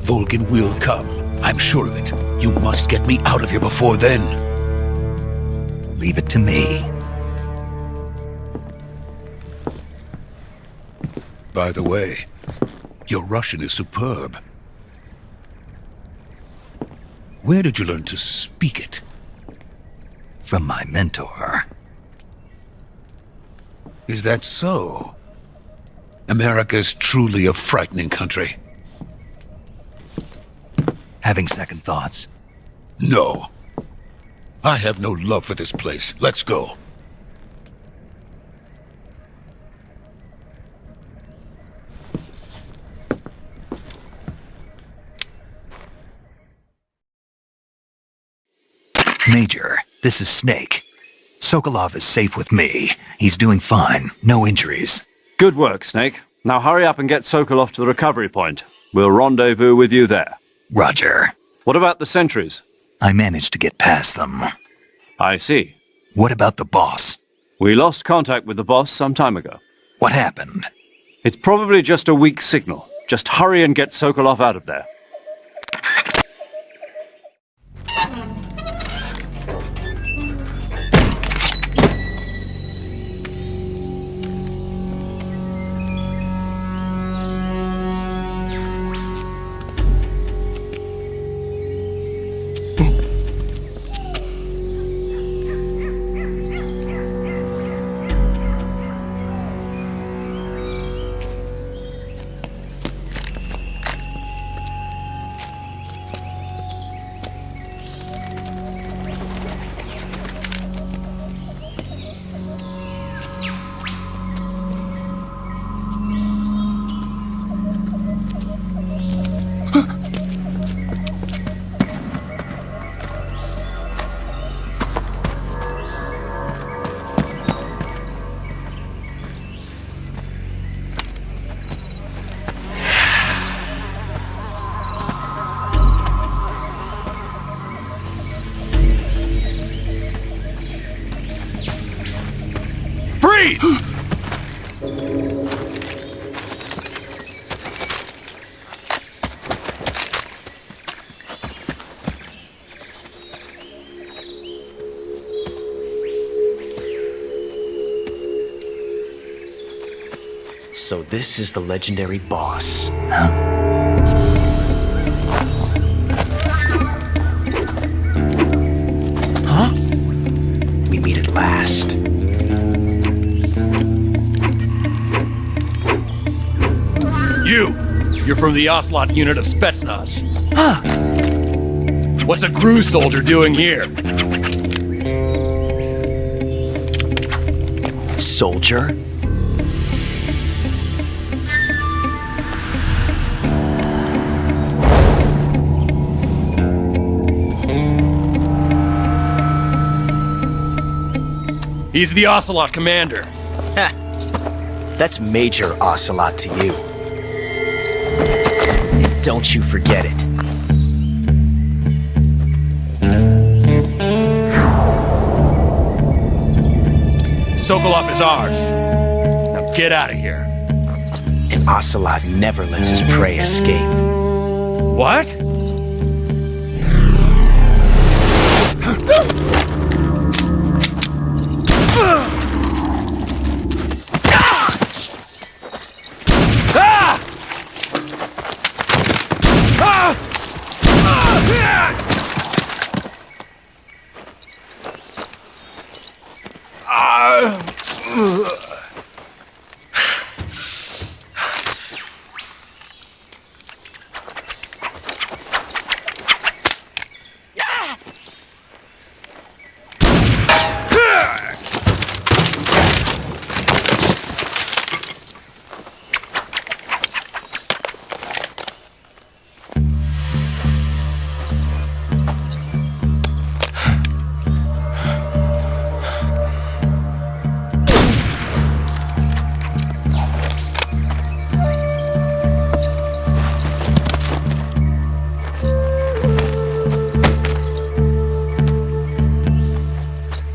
Volgin will come. I'm sure of it. You must get me out of here before then. Leave it to me. By the way, your Russian is superb. Where did you learn to speak it? From my mentor. Is that so? America's truly a frightening country. Having second thoughts? No. I have no love for this place. Let's go. Major, this is Snake. Sokolov is safe with me. He's doing fine. No injuries. Good work, Snake. Now hurry up and get Sokolov to the recovery point. We'll rendezvous with you there. Roger. What about the sentries? I managed to get past them. I see. What about the boss? We lost contact with the boss some time ago. What happened? It's probably just a weak signal. Just hurry and get Sokolov out of there. Freeze! So this is the legendary boss. Huh? We meet at last. You're from the Ocelot unit of Spetsnaz. Huh. What's a GRU soldier doing here? Soldier? He's the Ocelot commander. That's Major Ocelot to you. And don't you forget it. Sokolov is ours. Now get out of here. And Ocelot never lets his prey escape. What?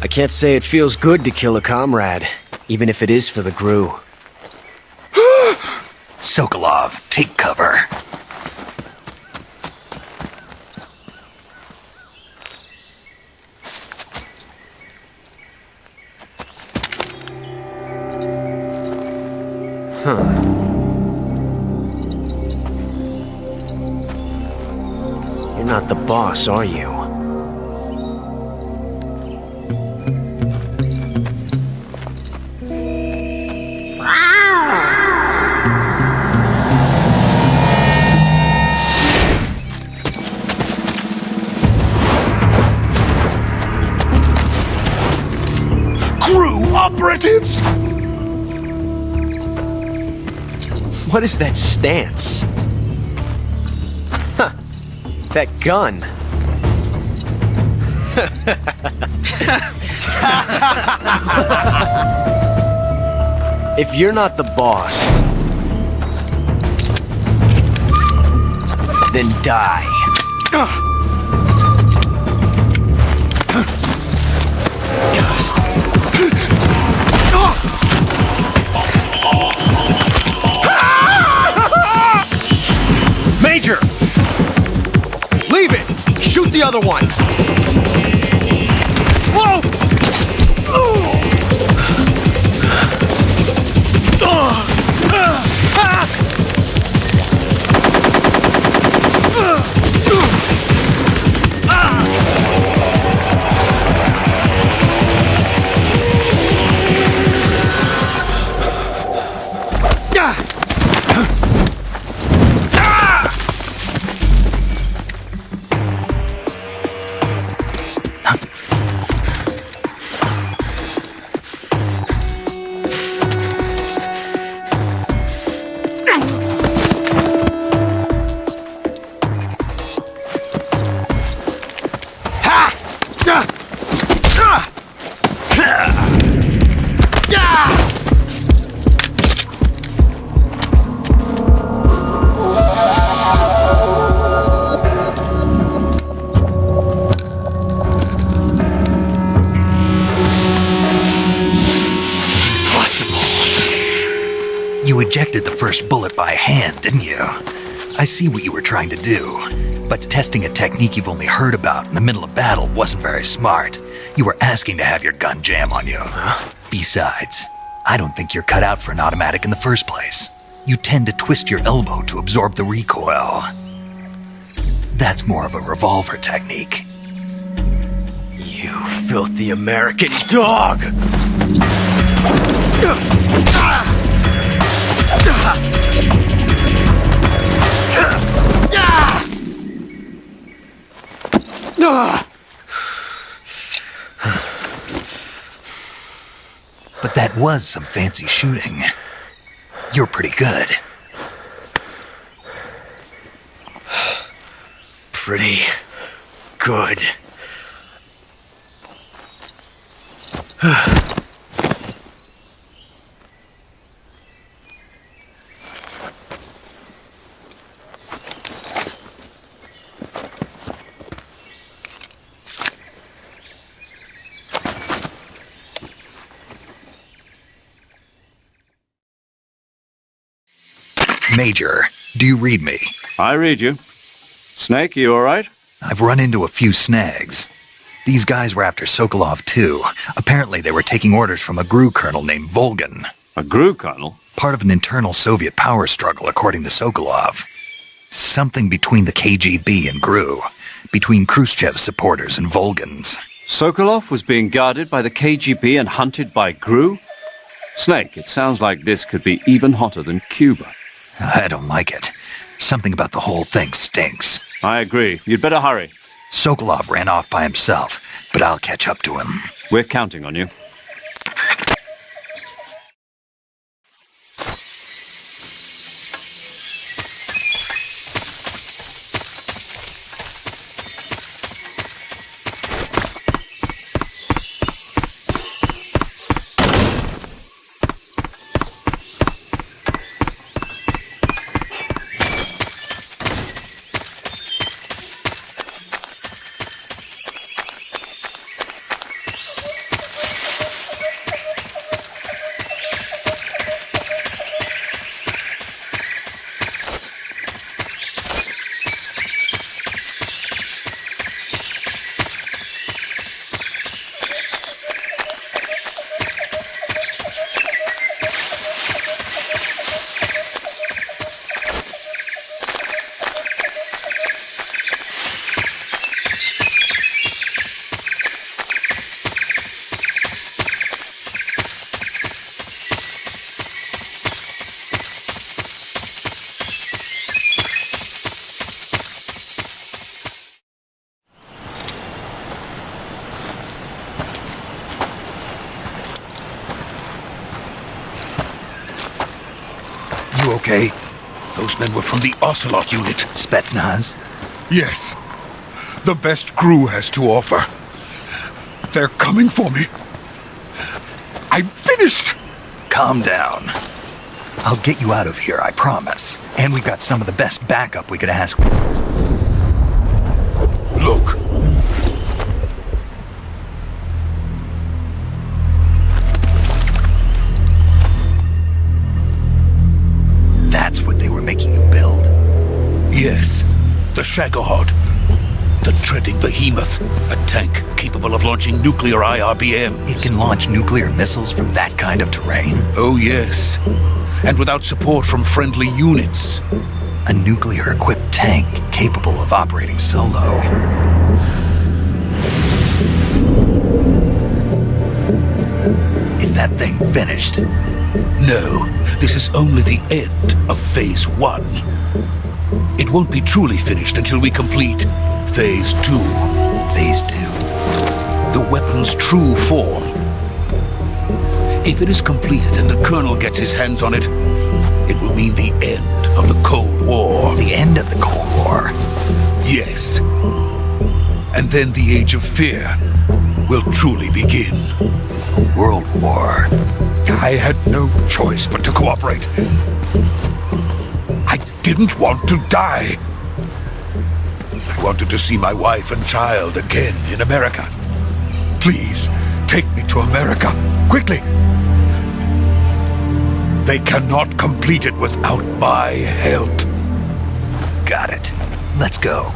I can't say it feels good to kill a comrade, even if it is for the GRU. Sokolov, take cover. You're not the boss, are you? GRU operatives! What is that stance? Huh. That gun. If you're not the boss, then die. Major! Leave it! Shoot the other one! Whoa! You ejected the first bullet by hand, didn't you? I see what you were trying to do, but testing a technique you've only heard about in the middle of battle wasn't very smart. You were asking to have your gun jam on you. Besides, I don't think you're cut out for an automatic in the first place. You tend to twist your elbow to absorb the recoil. That's more of a revolver technique. You filthy American dog! But that was some fancy shooting. You're pretty good. Pretty good. Major, do you read me? I read you. Snake, you alright? I've run into a few snags. These guys were after Sokolov too. Apparently they were taking orders from a GRU colonel named Volgan. A GRU colonel? Part of an internal Soviet power struggle, according to Sokolov. Something between the KGB and GRU. Between Khrushchev's supporters and Volgan's. Sokolov was being guarded by the KGB and hunted by GRU? Snake, it sounds like this could be even hotter than Cuba. I don't like it. Something about the whole thing stinks. I agree. You'd better hurry. Sokolov ran off by himself, but I'll catch up to him. We're counting on you. You okay? Those men were from the Ocelot unit. Spetsnaz? Yes. The best GRU has to offer. They're coming for me. I'm finished! Calm down. I'll get you out of here, I promise. And we've got some of the best backup we could ask for. Look. That's what they were making you build? Yes. The Shagohod. The treading behemoth. A tank capable of launching nuclear IRBMs. It can launch nuclear missiles from that kind of terrain? Oh, yes. And without support from friendly units. A nuclear-equipped tank capable of operating solo. Is that thing finished? No, this is only the end of Phase 1. It won't be truly finished until we complete Phase 2. Phase 2? The weapon's true form. If it is completed and the Colonel gets his hands on it, it will mean the end of the Cold War. The end of the Cold War? Yes. And then the Age of Fear will truly begin. A world war. I had no choice but to cooperate. I didn't want to die. I wanted to see my wife and child again in America. Please, take me to America, quickly. They cannot complete it without my help. Got it. Let's go.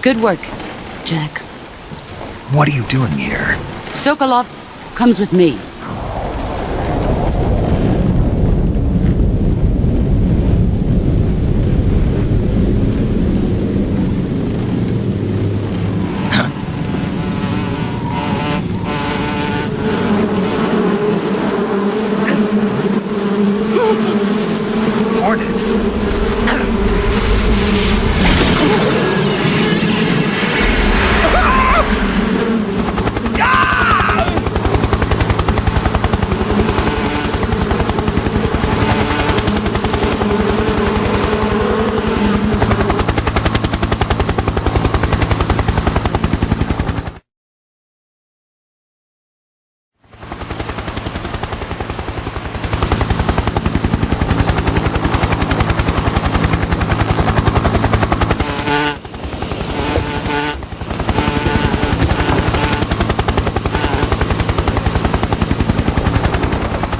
Good work, Jack. What are you doing here? Sokolov comes with me. Hornets.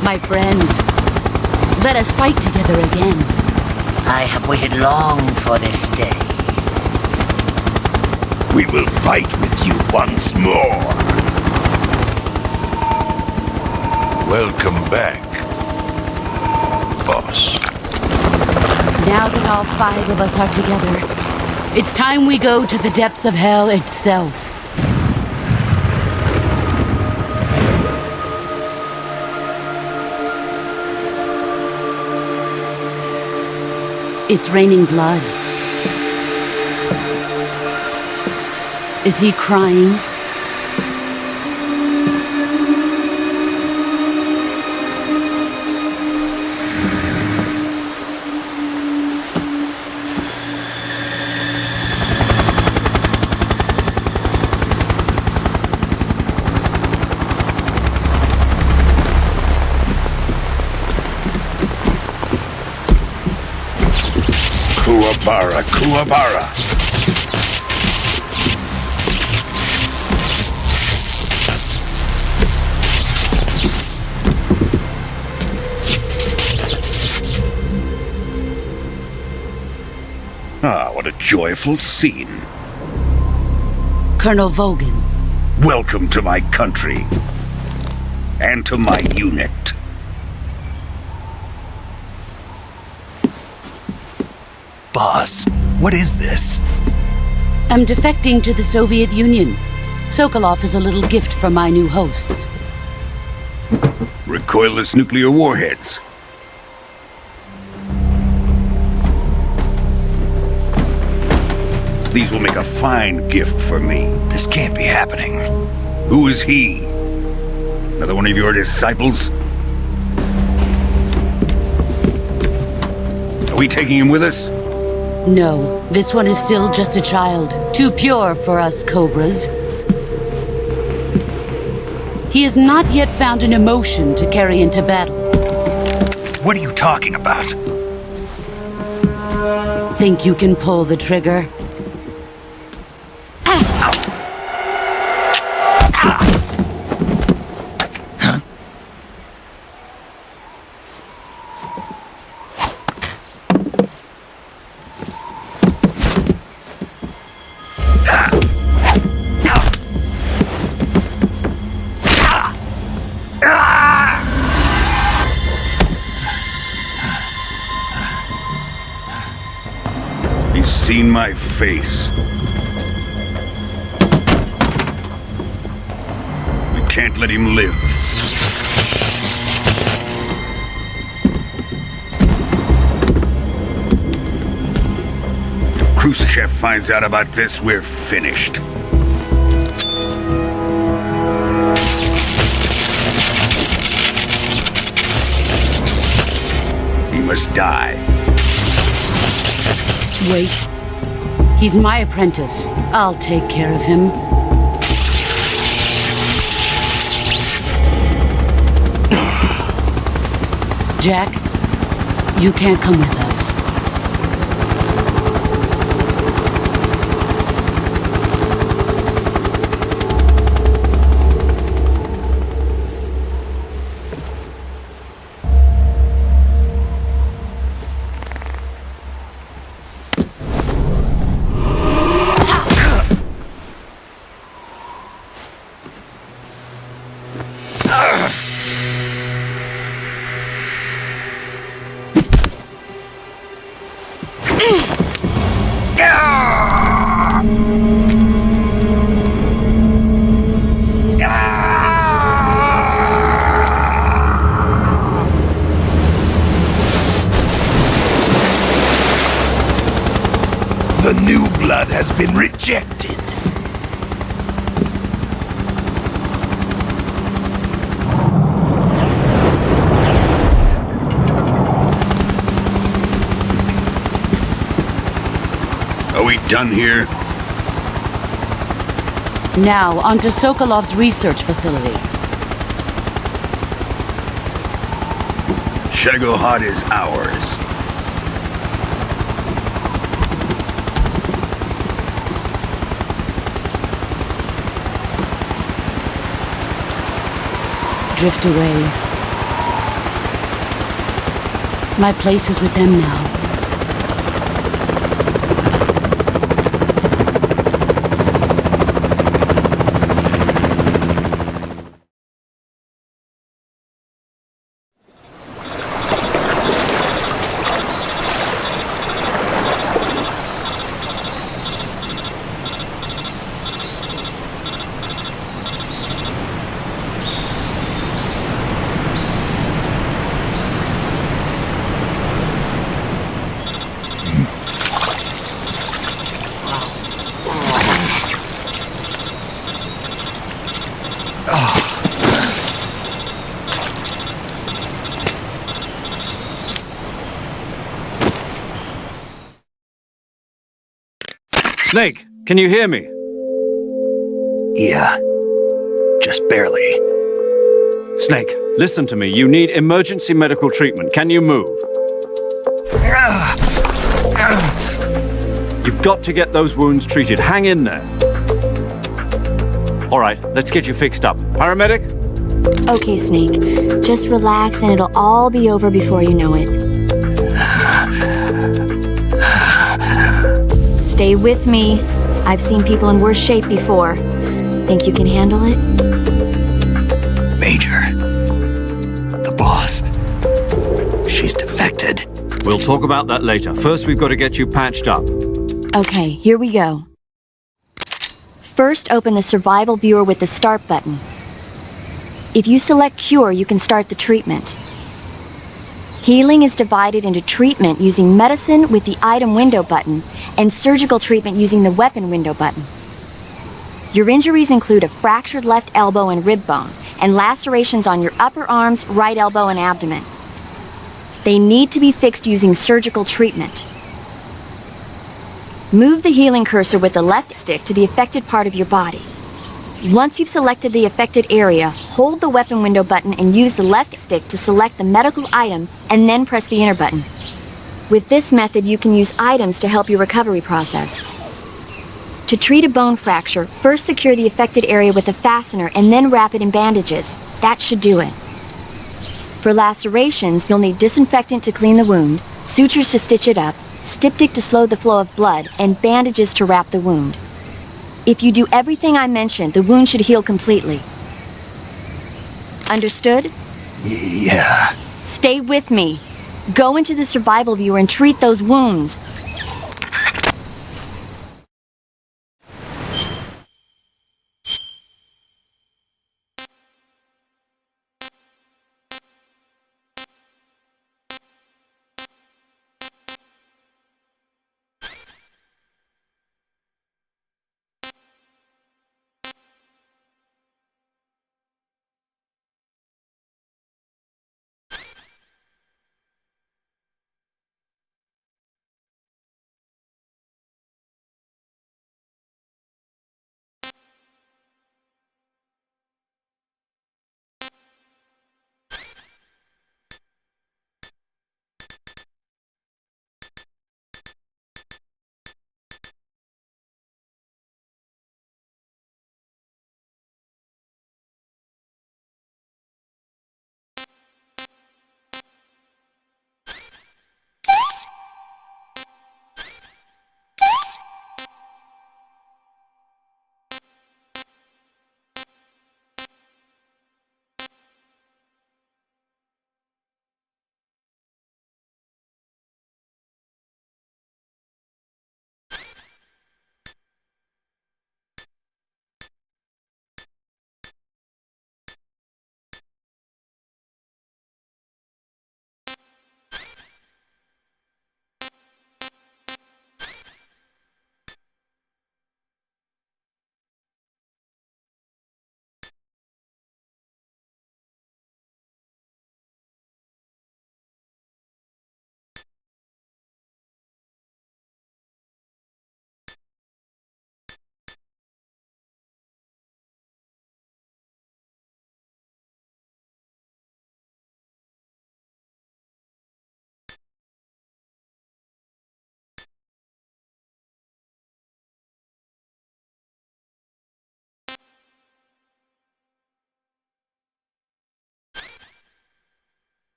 My friends, let us fight together again. I have waited long for this day. We will fight with you once more. Welcome back, boss. Now that all 5 of us are together, it's time we go to the depths of hell itself. It's raining blood. Is he crying? Kuwabara, Kuwabara. Ah, what a joyful scene. Colonel Vogan. Welcome to my country. And to my unit. Boss, what is this? I'm defecting to the Soviet Union. Sokolov is a little gift from my new hosts. Recoilless nuclear warheads. These will make a fine gift for me. This can't be happening. Who is he? Another one of your disciples? Are we taking him with us? No, this one is still just a child. Too pure for us Cobras. He has not yet found an emotion to carry into battle. What are you talking about? Think you can pull the trigger? He's seen my face. We can't let him live. If Khrushchev finds out about this, we're finished. He must die. Wait. He's my apprentice. I'll take care of him. Jack, you can't come with us. ejected. Are we done here? Now, on to Sokolov's research facility. Shagohod is ours. Drift away. My place is with them now. Snake, can you hear me? Yeah. Just barely. Snake, listen to me. You need emergency medical treatment. Can you move? You've got to get those wounds treated. Hang in there. All right, let's get you fixed up. Paramedic? Okay, Snake. Just relax and it'll all be over before you know it. Stay with me. I've seen people in worse shape before. Think you can handle it? Major. The boss. She's defected. We'll talk about that later. First, we've got to get you patched up. Okay, here we go. First, open the survival viewer with the start button. If you select cure, you can start the treatment. Healing is divided into treatment using medicine with the item window button and surgical treatment using the weapon window button. Your injuries include a fractured left elbow and rib bone, and lacerations on your upper arms, right elbow, and abdomen. They need to be fixed using surgical treatment. Move the healing cursor with the left stick to the affected part of your body. Once you've selected the affected area, hold the weapon window button and use the left stick to select the medical item and then press the enter button. With this method, you can use items to help your recovery process. To treat a bone fracture, first secure the affected area with a fastener and then wrap it in bandages. That should do it. For lacerations, you'll need disinfectant to clean the wound, sutures to stitch it up, styptic to slow the flow of blood, and bandages to wrap the wound. If you do everything I mentioned, the wound should heal completely. Understood? Yeah. Stay with me. Go into the survival viewer and treat those wounds.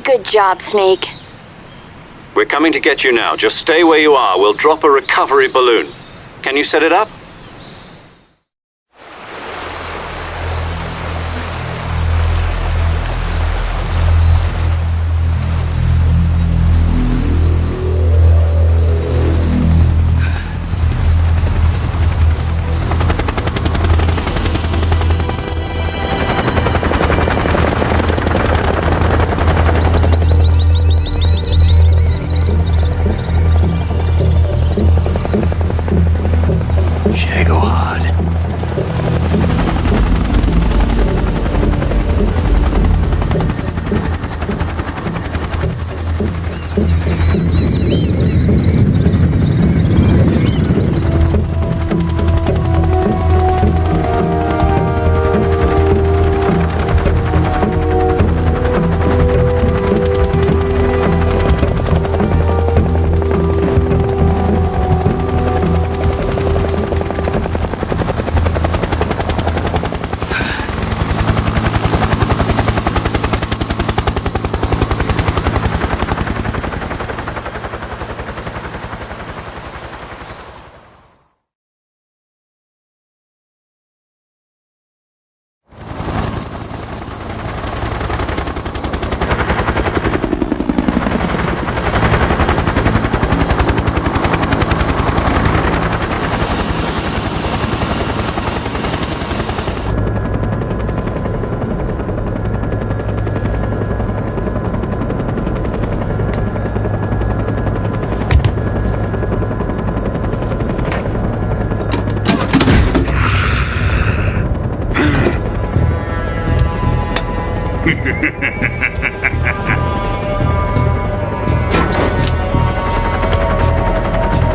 Good job, Snake. We're coming to get you now. Just stay where you are. We'll drop a recovery balloon. Can you set it up?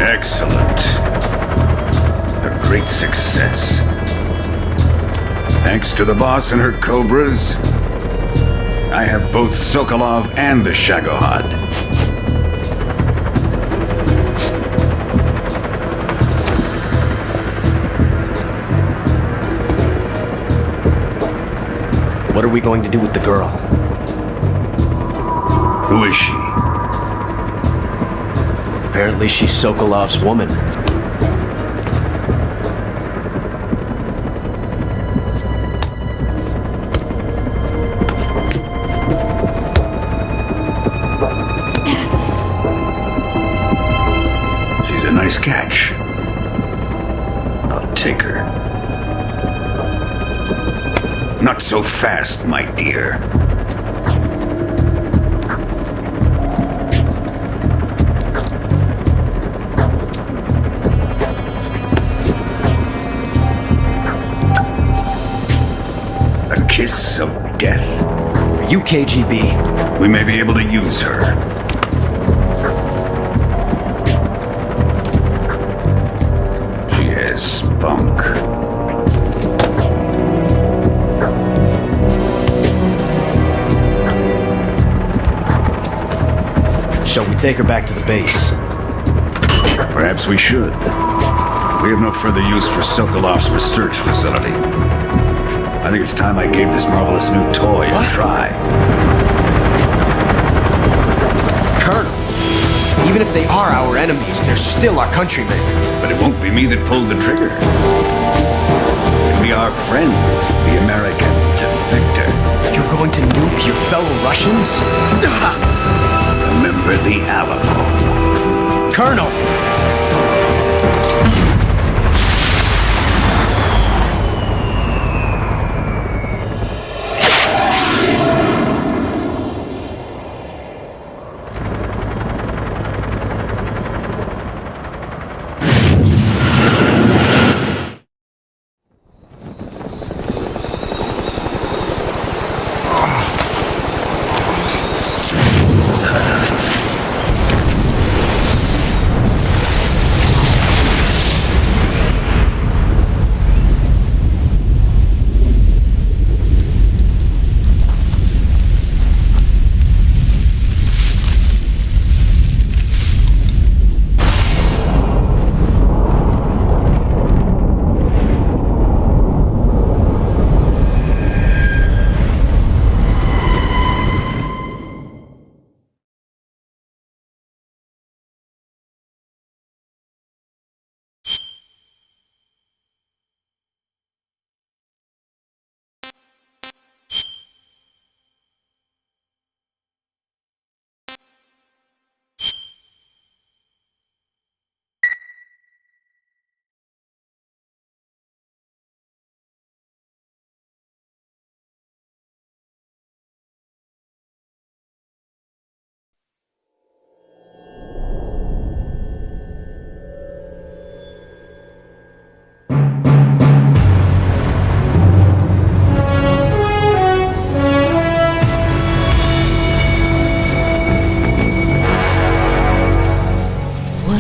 Excellent. A great success. Thanks to the boss and her Cobras, I have both Sokolov and the Shagohod. What are we going to do with the girl? Who is she? Apparently she's Sokolov's woman. She's a nice catch. I'll take her. Not so fast, my dear. A kiss of death? Are you KGB? We may be able to use her. She has spunk. Shall we take her back to the base? Perhaps we should. We have no further use for Sokolov's research facility. I think it's time I gave this marvelous new toy a try. Colonel, even if they are our enemies, they're still our countrymen. But it won't be me that pulled the trigger. It'll be our friend, the American defector. You're going to nuke your fellow Russians? Remember the Alamo. Colonel!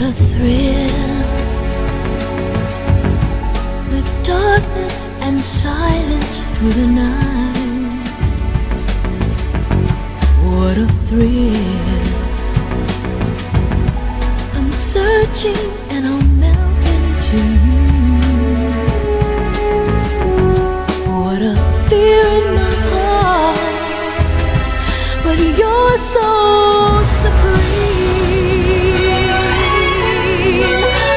a thrill, with darkness and silence through the night. What a thrill. I'm searching and I'll melt into you. What a fear in my heart, but you're so supreme.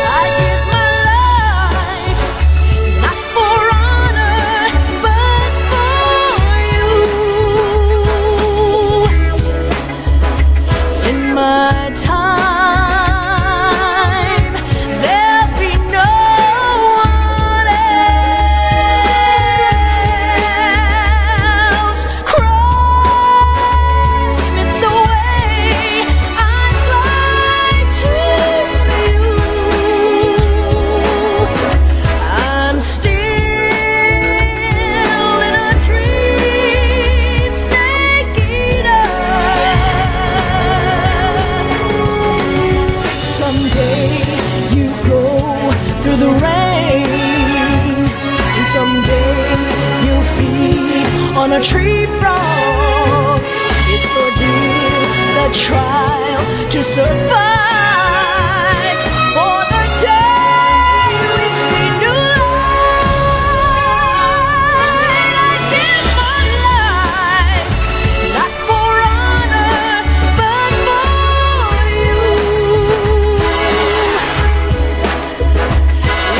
I give my life, not for honor, but for you. In my time, there'll be no one else. Crime, it's the way I fly to you. I'm still in a dream, snake eater. Someday you go through the rain, and someday you'll feed on a tree frog. It's ordeal, the trial to survive. For the day we see new light, I give my life, not for honor, but for you.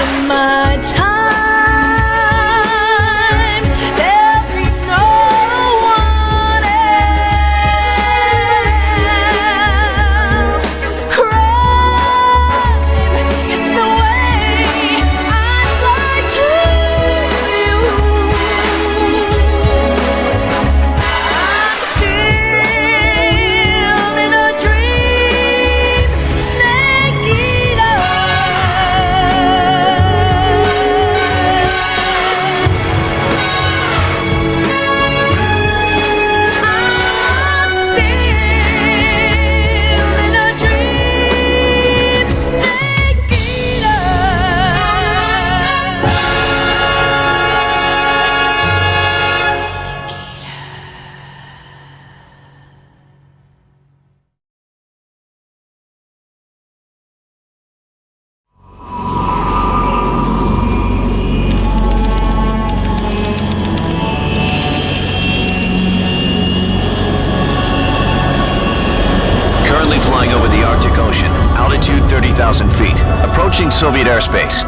In my time, there'll be no one else. Crime, it's the way I fly to you. I'm still in a dream, snake eater. I'm still in a dream, snake eater. Currently flying over the Arctic Ocean, altitude 30,000 feet, approaching Soviet airspace.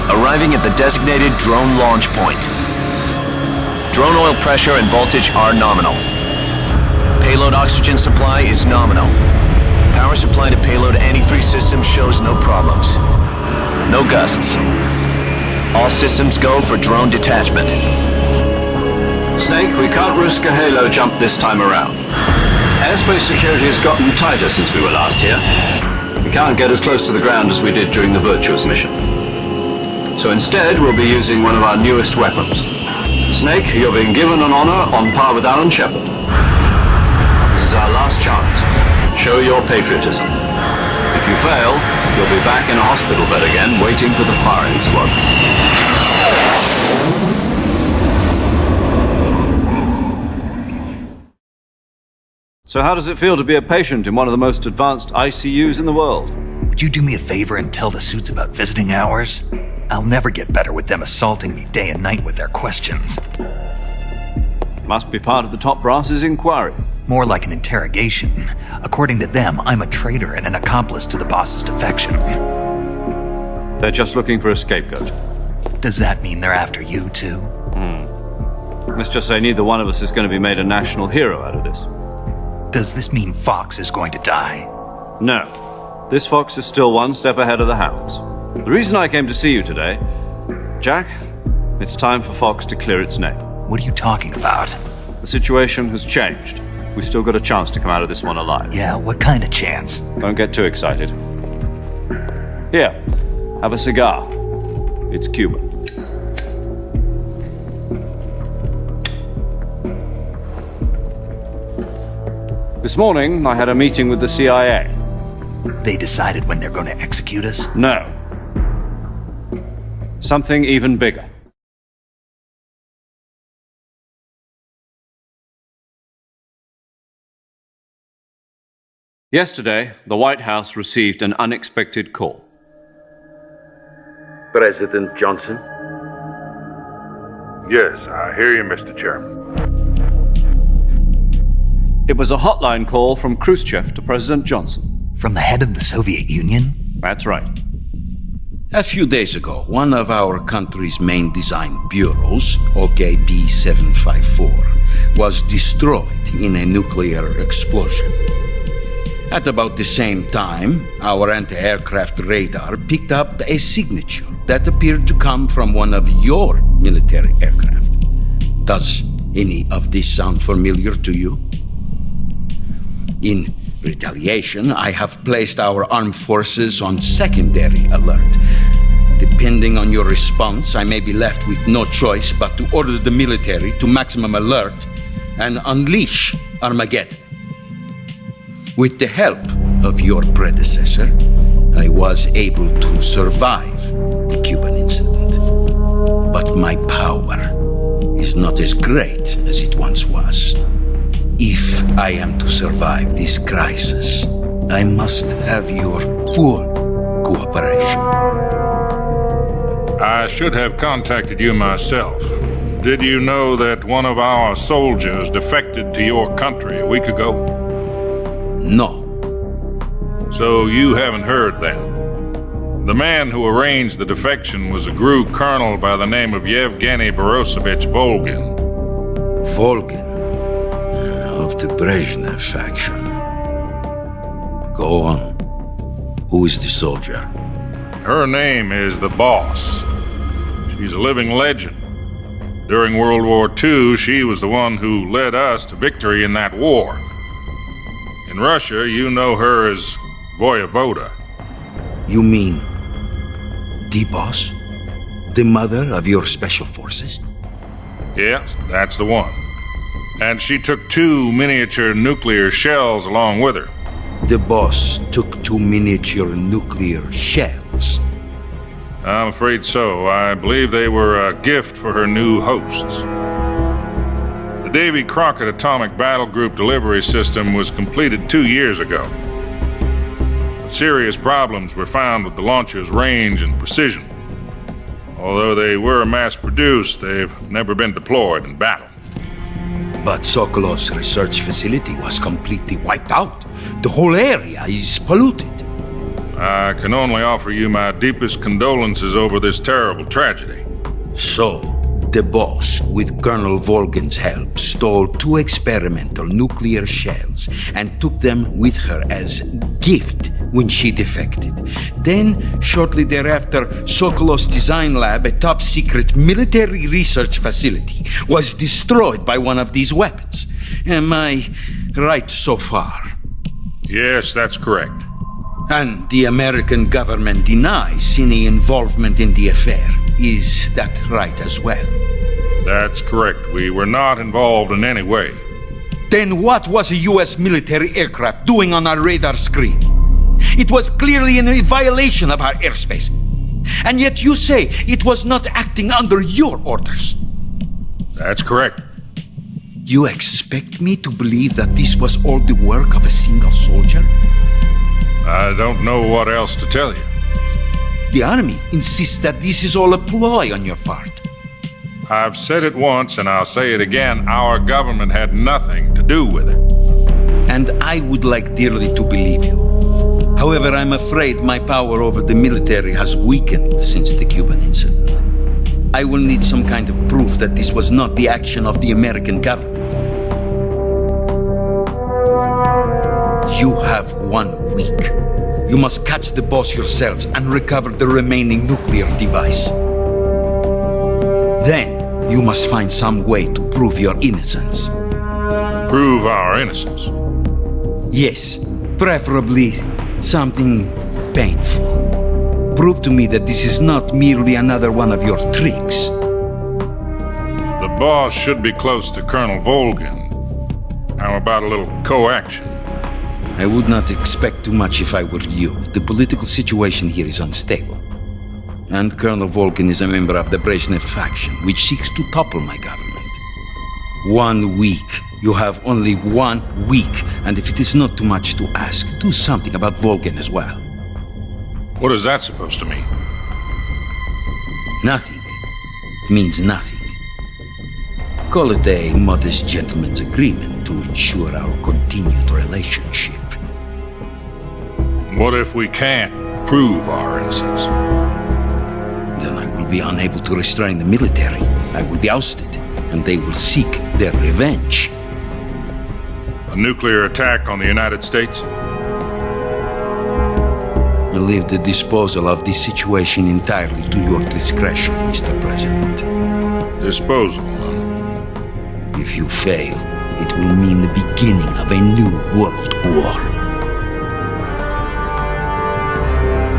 Arriving at the designated drone launch point. Drone oil pressure and voltage are nominal. Payload oxygen supply is nominal. Power supply to payload antifreeze system shows no problems. No gusts. All systems go for drone detachment. Snake, we can't risk a halo jump this time around. Airspace security has gotten tighter since we were last here. We can't get as close to the ground as we did during the Virtuous mission. So instead, we'll be using one of our newest weapons. Snake, you're being given an honor on par with Alan Shepard. This is our last chance. Show your patriotism. If you fail, you'll be back in a hospital bed again, waiting for the firing squad. So how does it feel to be a patient in one of the most advanced ICUs in the world? Would you do me a favor and tell the suits about visiting hours? I'll never get better with them assaulting me day and night with their questions. Must be part of the top brass's inquiry. More like an interrogation. According to them, I'm a traitor and an accomplice to the boss's defection. They're just looking for a scapegoat. Does that mean they're after you too? Let's just say neither one of us is going to be made a national hero out of this. Does this mean Fox is going to die? No. This Fox is still one step ahead of the Hounds. The reason I came to see you today, Jack, it's time for Fox to clear its name. What are you talking about? The situation has changed. We've still got a chance to come out of this one alive. Yeah, what kind of chance? Don't get too excited. Here, have a cigar. It's Cuban. This morning, I had a meeting with the CIA. They decided when they're going to execute us? No. Something even bigger. Yesterday, the White House received an unexpected call. President Johnson? Yes, I hear you, Mr. Chairman. It was a hotline call from Khrushchev to President Johnson. From the head of the Soviet Union? That's right. A few days ago, one of our country's main design bureaus, OKB 754, was destroyed in a nuclear explosion. At about the same time, our anti-aircraft radar picked up a signature that appeared to come from one of your military aircraft. Does any of this sound familiar to you? In retaliation, I have placed our armed forces on secondary alert. Depending on your response, I may be left with no choice but to order the military to maximum alert and unleash Armageddon. With the help of your predecessor, I was able to survive the Cuban incident. But my power is not as great as it once was. If I am to survive this crisis, I must have your full cooperation. I should have contacted you myself. Did you know that one of our soldiers defected to your country a week ago? No. So you haven't heard then. The man who arranged the defection was a GRU colonel by the name of Yevgeny Borisovich Volgin. Volgin? Of the Brezhnev faction. Go on. Who is the soldier? Her name is the Boss. She's a living legend. During World War II, she was the one who led us to victory in that war. In Russia, you know her as Voyevoda. You mean the Boss? The mother of your special forces? Yes, that's the one. And she took 2 miniature nuclear shells along with her. The Boss took 2 miniature nuclear shells? I'm afraid so. I believe they were a gift for her new hosts. The Davy Crockett Atomic Battle Group delivery system was completed 2 years ago. But serious problems were found with the launcher's range and precision. Although they were mass-produced, they've never been deployed in battle. But Sokolov's research facility was completely wiped out. The whole area is polluted. I can only offer you my deepest condolences over this terrible tragedy. So, the Boss, with Colonel Volgin's help, stole 2 experimental nuclear shells and took them with her as gift when she defected. Then, shortly thereafter, Sokolov's design lab, a top-secret military research facility, was destroyed by one of these weapons. Am I right so far? Yes, that's correct. And the American government denies any involvement in the affair. Is that right as well? That's correct. We were not involved in any way. Then what was a U.S. military aircraft doing on our radar screen? It was clearly in violation of our airspace. And yet you say it was not acting under your orders. That's correct. You expect me to believe that this was all the work of a single soldier? I don't know what else to tell you. The Army insists that this is all a ploy on your part. I've said it once and I'll say it again. Our government had nothing to do with it. And I would like dearly to believe you. However, I'm afraid my power over the military has weakened since the Cuban incident. I will need some kind of proof that this was not the action of the American government. You have 1 week. You must catch the Boss yourselves and recover the remaining nuclear device. Then, you must find some way to prove your innocence. Prove our innocence? Yes, preferably something painful. Prove to me that this is not merely another one of your tricks. The Boss should be close to Colonel Volgin. How about a little co-action? I would not expect too much if I were you. The political situation here is unstable. And Colonel Volgin is a member of the Brezhnev faction, which seeks to topple my government. 1 week. You have only 1 week, and if it is not too much to ask, do something about Volgin as well. What is that supposed to mean? Nothing. It means nothing. Call it a modest gentleman's agreement to ensure our continued relationship. What if we can't prove our innocence? Then I will be unable to restrain the military. I will be ousted, and they will seek their revenge. A nuclear attack on the United States? I leave the disposal of this situation entirely to your discretion, Mr. President. Disposal? If you fail, it will mean the beginning of a new world war.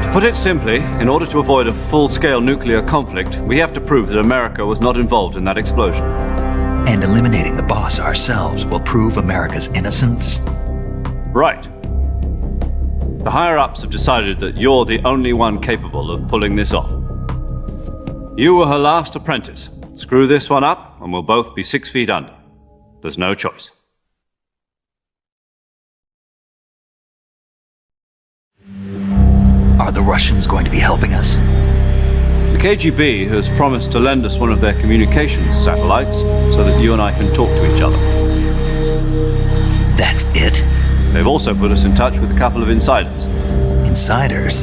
To put it simply, in order to avoid a full-scale nuclear conflict, we have to prove that America was not involved in that explosion. And eliminating the boss ourselves will prove America's innocence? Right. The higher-ups have decided that you're the only one capable of pulling this off. You were her last apprentice. Screw this one up, and we'll both be 6 feet under. There's no choice. Are the Russians going to be helping us? The KGB has promised to lend us one of their communications satellites so that you and I can talk to each other. That's it? They've also put us in touch with a couple of insiders. Insiders?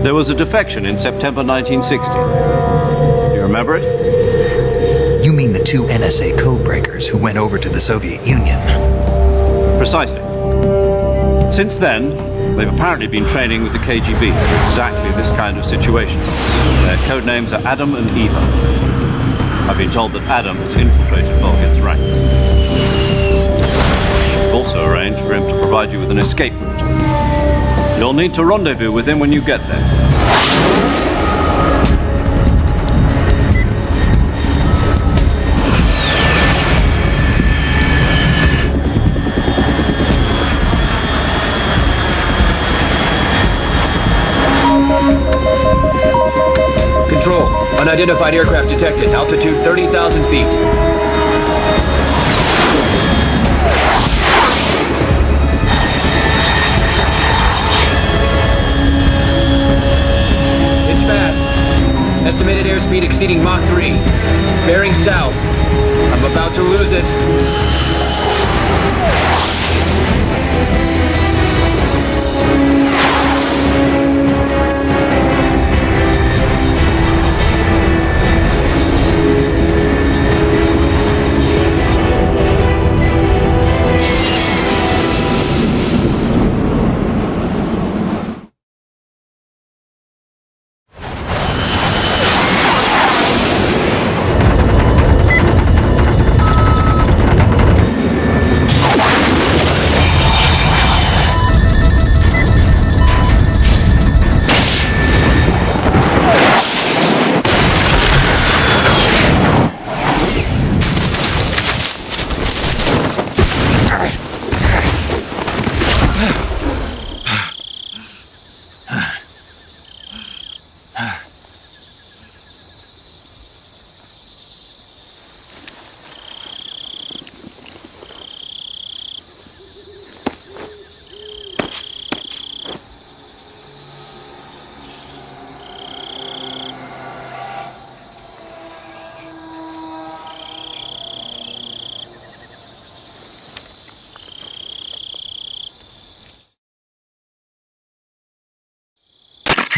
There was a defection in September 1960. Do you remember it? You mean the 2 NSA codebreakers who went over to the Soviet Union? Precisely. Since then, they've apparently been training with the KGB for exactly this kind of situation. Their code names are Adam and Eva. I've been told that Adam has infiltrated Volgin's ranks. We've also arranged for him to provide you with an escape route. You'll need to rendezvous with him when you get there. Control. Unidentified aircraft detected. Altitude 30,000 feet. It's fast. Estimated airspeed exceeding Mach 3. Bearing south. I'm about to lose it.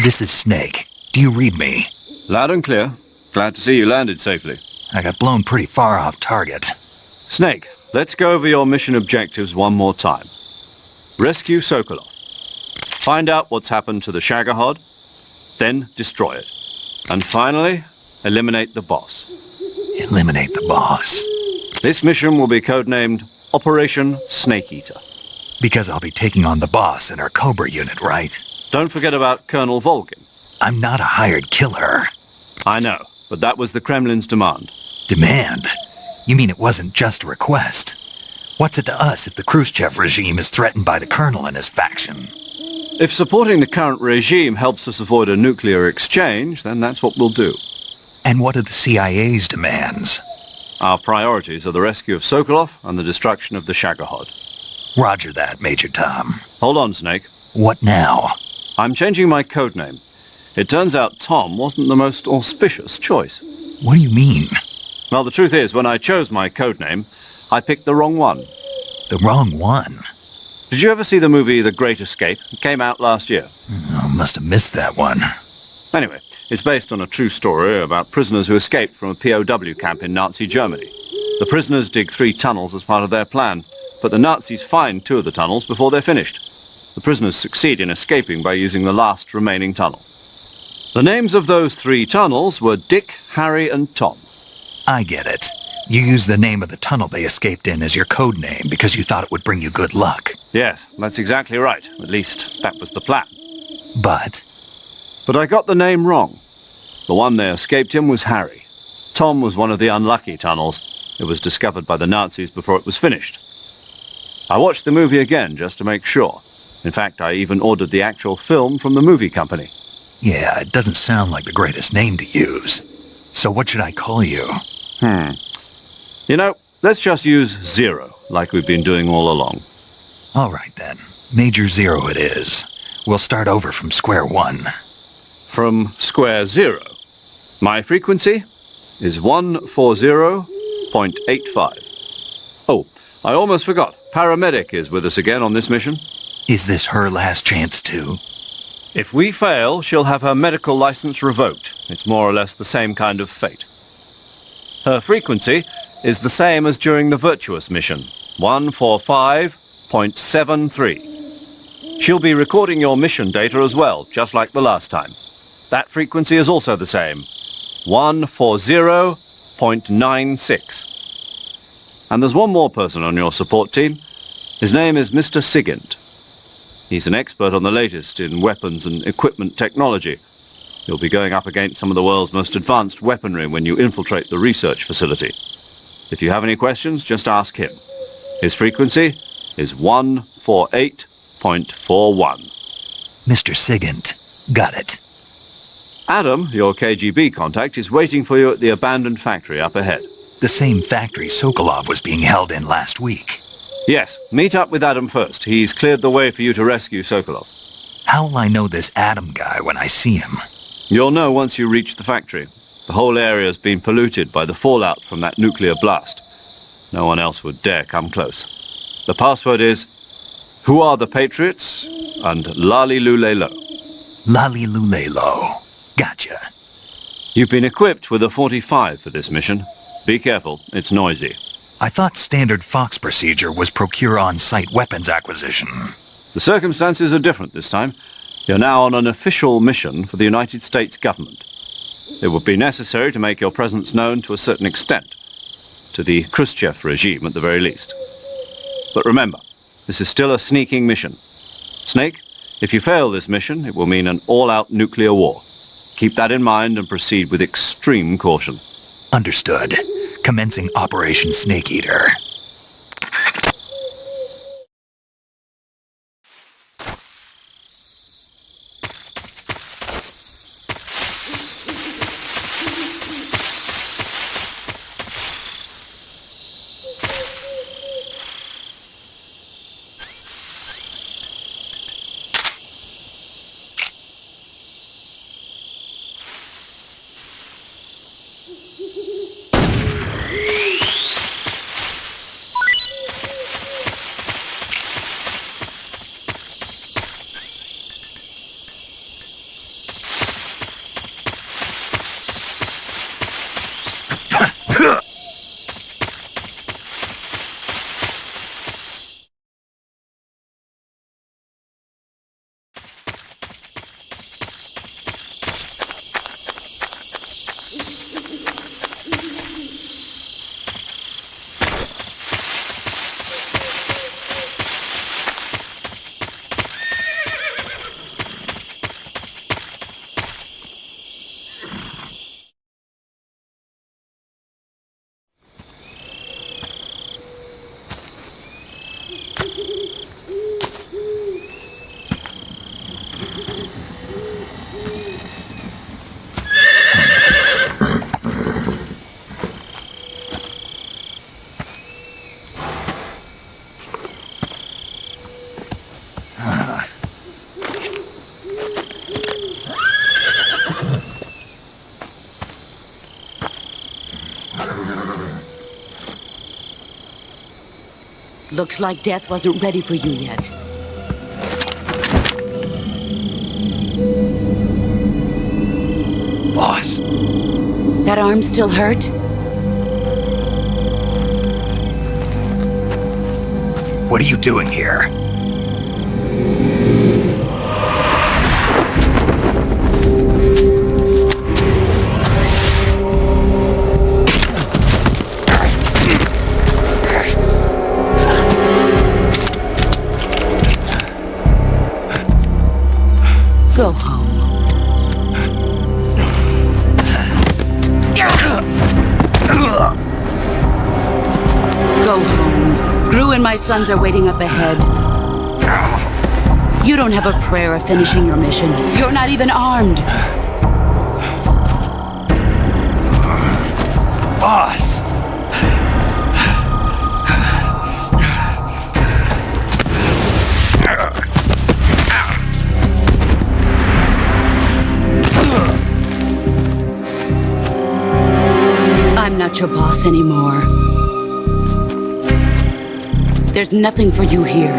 This is Snake. Do you read me? Loud and clear. Glad to see you landed safely. I got blown pretty far off target. Snake, let's go over your mission objectives one more time. Rescue Sokolov. Find out what's happened to the Shagohod, then destroy it. And finally, eliminate the boss. Eliminate the boss. This mission will be codenamed Operation Snake Eater. Because I'll be taking on the boss in our Cobra unit, right? Don't forget about Colonel Volgin. I'm not a hired killer. I know, but that was the Kremlin's demand. Demand? You mean it wasn't just a request? What's it to us if the Khrushchev regime is threatened by the Colonel and his faction? If supporting the current regime helps us avoid a nuclear exchange, then that's what we'll do. And what are the CIA's demands? Our priorities are the rescue of Sokolov and the destruction of the Shagohod. Roger that, Major Tom. Hold on, Snake. What now? I'm changing my codename. It turns out Tom wasn't the most auspicious choice. What do you mean? Well, the truth is, when I chose my codename, I picked the wrong one. The wrong one? Did you ever see the movie The Great Escape? It came out last year. I must have missed that one. Anyway, it's based on a true story about prisoners who escaped from a POW camp in Nazi Germany. The prisoners dig 3 tunnels as part of their plan, but the Nazis find 2 of the tunnels before they're finished. The prisoners succeed in escaping by using the last remaining tunnel. The names of those 3 tunnels were Dick, Harry, and Tom. I get it. You used the name of the tunnel they escaped in as your code name because you thought it would bring you good luck. Yes, that's exactly right. At least, that was the plan. But I got the name wrong. The one they escaped in was Harry. Tom was one of the unlucky tunnels. It was discovered by the Nazis before it was finished. I watched the movie again just to make sure. In fact, I even ordered the actual film from the movie company. yeah, it doesn't sound like the greatest name to use. So what should I call you? You know, let's just use Zero, like we've been doing all along. All right, then. Major Zero it is. We'll start over from square one. From square zero. My frequency is 140.85. Oh, I almost forgot. Paramedic is with us again on this mission. Is this her last chance, too? If we fail, she'll have her medical license revoked. It's more or less the same kind of fate. Her frequency is the same as during the Virtuous mission, 145.73. She'll be recording your mission data as well, just like the last time. That frequency is also the same, 140.96. And there's one more person on your support team. His name is Mr. Sigint. He's an expert on the latest in weapons and equipment technology. You'll be going up against some of the world's most advanced weaponry when you infiltrate the research facility. If you have any questions, just ask him. His frequency is 148.41. Mr. Sigint. Got it. Adam, your KGB contact, is waiting for you at the abandoned factory up ahead. The same factory Sokolov was being held in last week. Yes, meet up with Adam first. He's cleared the way for you to rescue Sokolov. How will I know this Adam guy when I see him? You'll know once you reach the factory. The whole area's been polluted by the fallout from that nuclear blast. No one else would dare come close. The password is, Who are the Patriots? And Lali Lule Lo. Lali Lule Lo. Gotcha. You've been equipped with a 45 for this mission. Be careful, it's noisy. I thought standard Fox procedure was procure on-site weapons acquisition. The circumstances are different this time. You're now on an official mission for the United States government. It would be necessary to make your presence known to a certain extent. To the Khrushchev regime, at the very least. But remember, this is still a sneaking mission. Snake, if you fail this mission, it will mean an all-out nuclear war. Keep that in mind and proceed with extreme caution. Understood. Commencing Operation Snake Eater. Looks like death wasn't ready for you yet. Boss. That arm still hurt? What are you doing here? Go home. Go home. Gru and my sons are waiting up ahead. You don't have a prayer of finishing your mission. You're not even armed. Boss! I'm not your boss anymore. There's nothing for you here.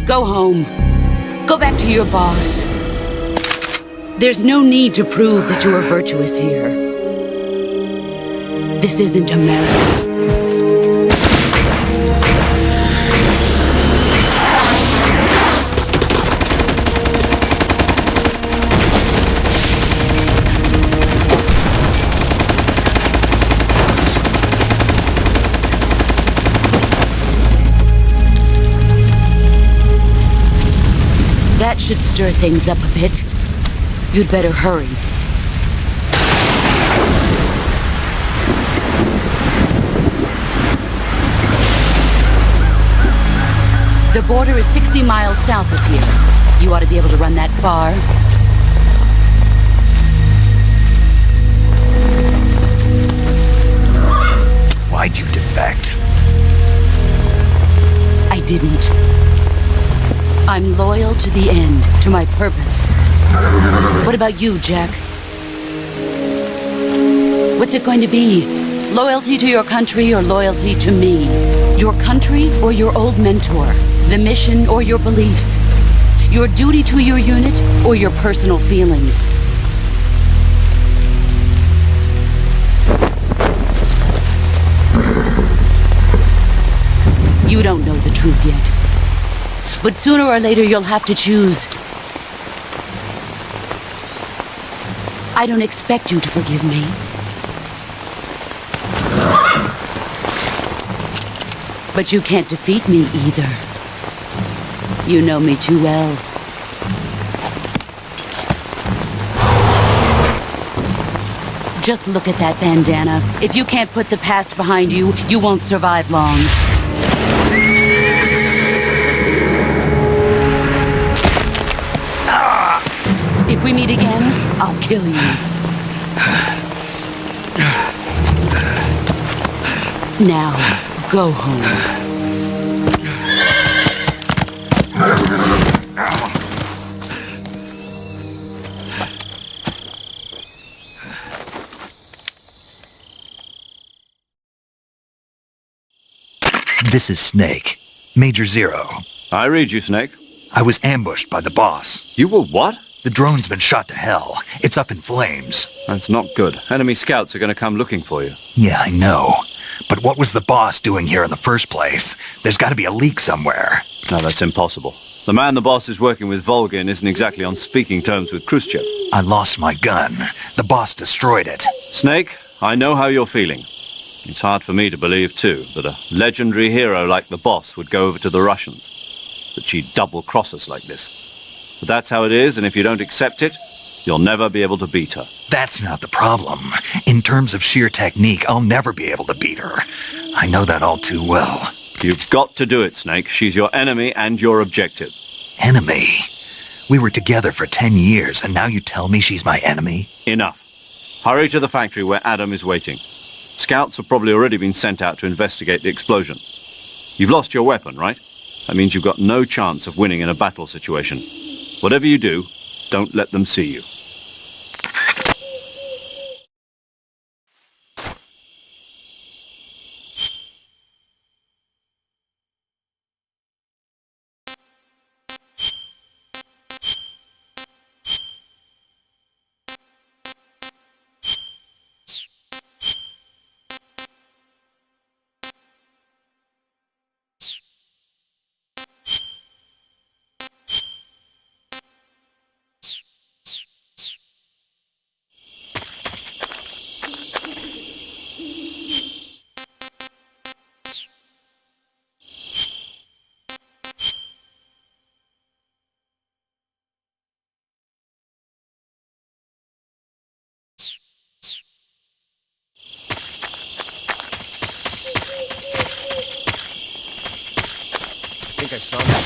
Go home. Go back to your boss. There's no need to prove that you are virtuous here. This isn't America. That should stir things up a bit. You'd better hurry. The border is 60 miles south of here. You ought to be able to run that far. Why'd you defect? I didn't. I'm loyal to the end, to my purpose. What about you, Jack? What's it going to be? Loyalty to your country or loyalty to me? Your country or your old mentor? The mission or your beliefs? Your duty to your unit or your personal feelings? You don't know the truth yet. But sooner or later, you'll have to choose. I don't expect you to forgive me. But you can't defeat me either. You know me too well. Just look at that bandana. If you can't put the past behind you, you won't survive long. If we meet again, I'll kill you. Now, go home. This is Snake. Major Zero. I read you, Snake. I was ambushed by the boss. You were what? The drone's been shot to hell. It's up in flames. That's not good. Enemy scouts are going to come looking for you. Yeah, I know. But what was the boss doing here in the first place? There's got to be a leak somewhere. No, that's impossible. The man the boss is working with, Volgin, isn't exactly on speaking terms with Khrushchev. I lost my gun. The boss destroyed it. Snake, I know how you're feeling. It's hard for me to believe, too, that a legendary hero like the boss would go over to the Russians. That she'd double-cross us like this. But that's how it is, and if you don't accept it, you'll never be able to beat her. That's not the problem. In terms of sheer technique, I'll never be able to beat her. I know that all too well. You've got to do it, Snake. She's your enemy and your objective. Enemy? We were together for 10 years, and now you tell me she's my enemy? Enough. Hurry to the factory where Adam is waiting. Scouts have probably already been sent out to investigate the explosion. You've lost your weapon, right? That means you've got no chance of winning in a battle situation. Whatever you do, don't let them see you. think I saw that.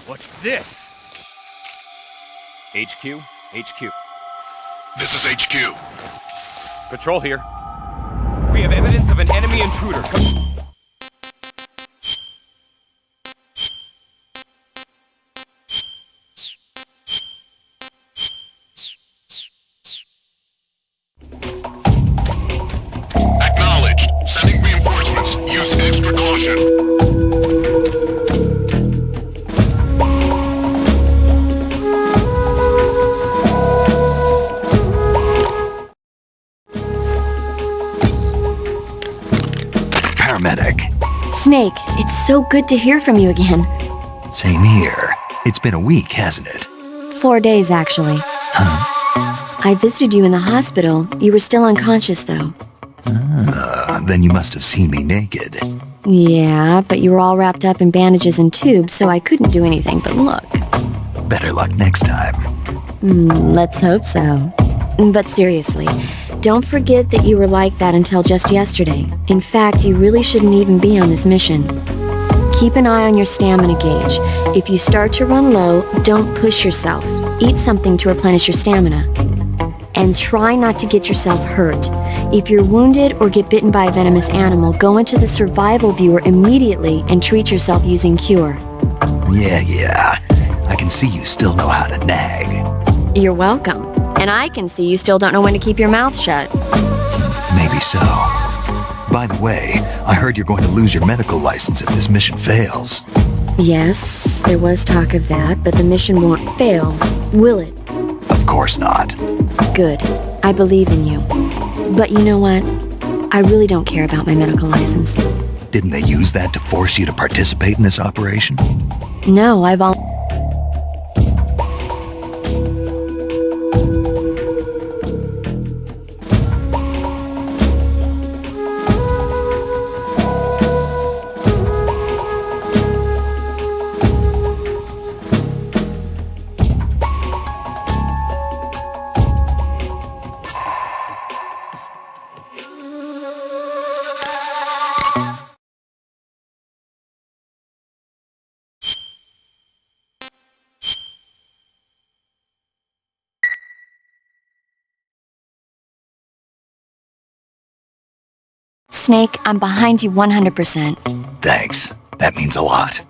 What's this? HQ? HQ. This is HQ. Patrol here. We have evidence of an enemy intruder. Acknowledged. Sending reinforcements. Use extra caution. Paramedic. Snake, it's so good to hear from you again. Same here. It's been a week, hasn't it? 4 days, actually. I visited you in the hospital. You were still unconscious, though. Then you must have seen me naked. Yeah, but you were all wrapped up in bandages and tubes, so I couldn't do anything but look. Better luck next time. Let's hope so. But seriously, don't forget that you were like that until just yesterday. In fact, you really shouldn't even be on this mission. Keep an eye on your stamina gauge. If you start to run low, don't push yourself. Eat something to replenish your stamina. And try not to get yourself hurt. If you're wounded or get bitten by a venomous animal, go into the survival viewer immediately and treat yourself using Cure. Yeah. I can see you still know how to nag. You're welcome. And I can see you still don't know when to keep your mouth shut. Maybe so. By the way, I heard you're going to lose your medical license if this mission fails. Yes, there was talk of that, but the mission won't fail, will it? Of course not. Good. I believe in you. But you know what? I really don't care about my medical license. Didn't they use that to force you to participate in this operation? No, I've all... Snake, I'm behind you 100%. Thanks. That means a lot.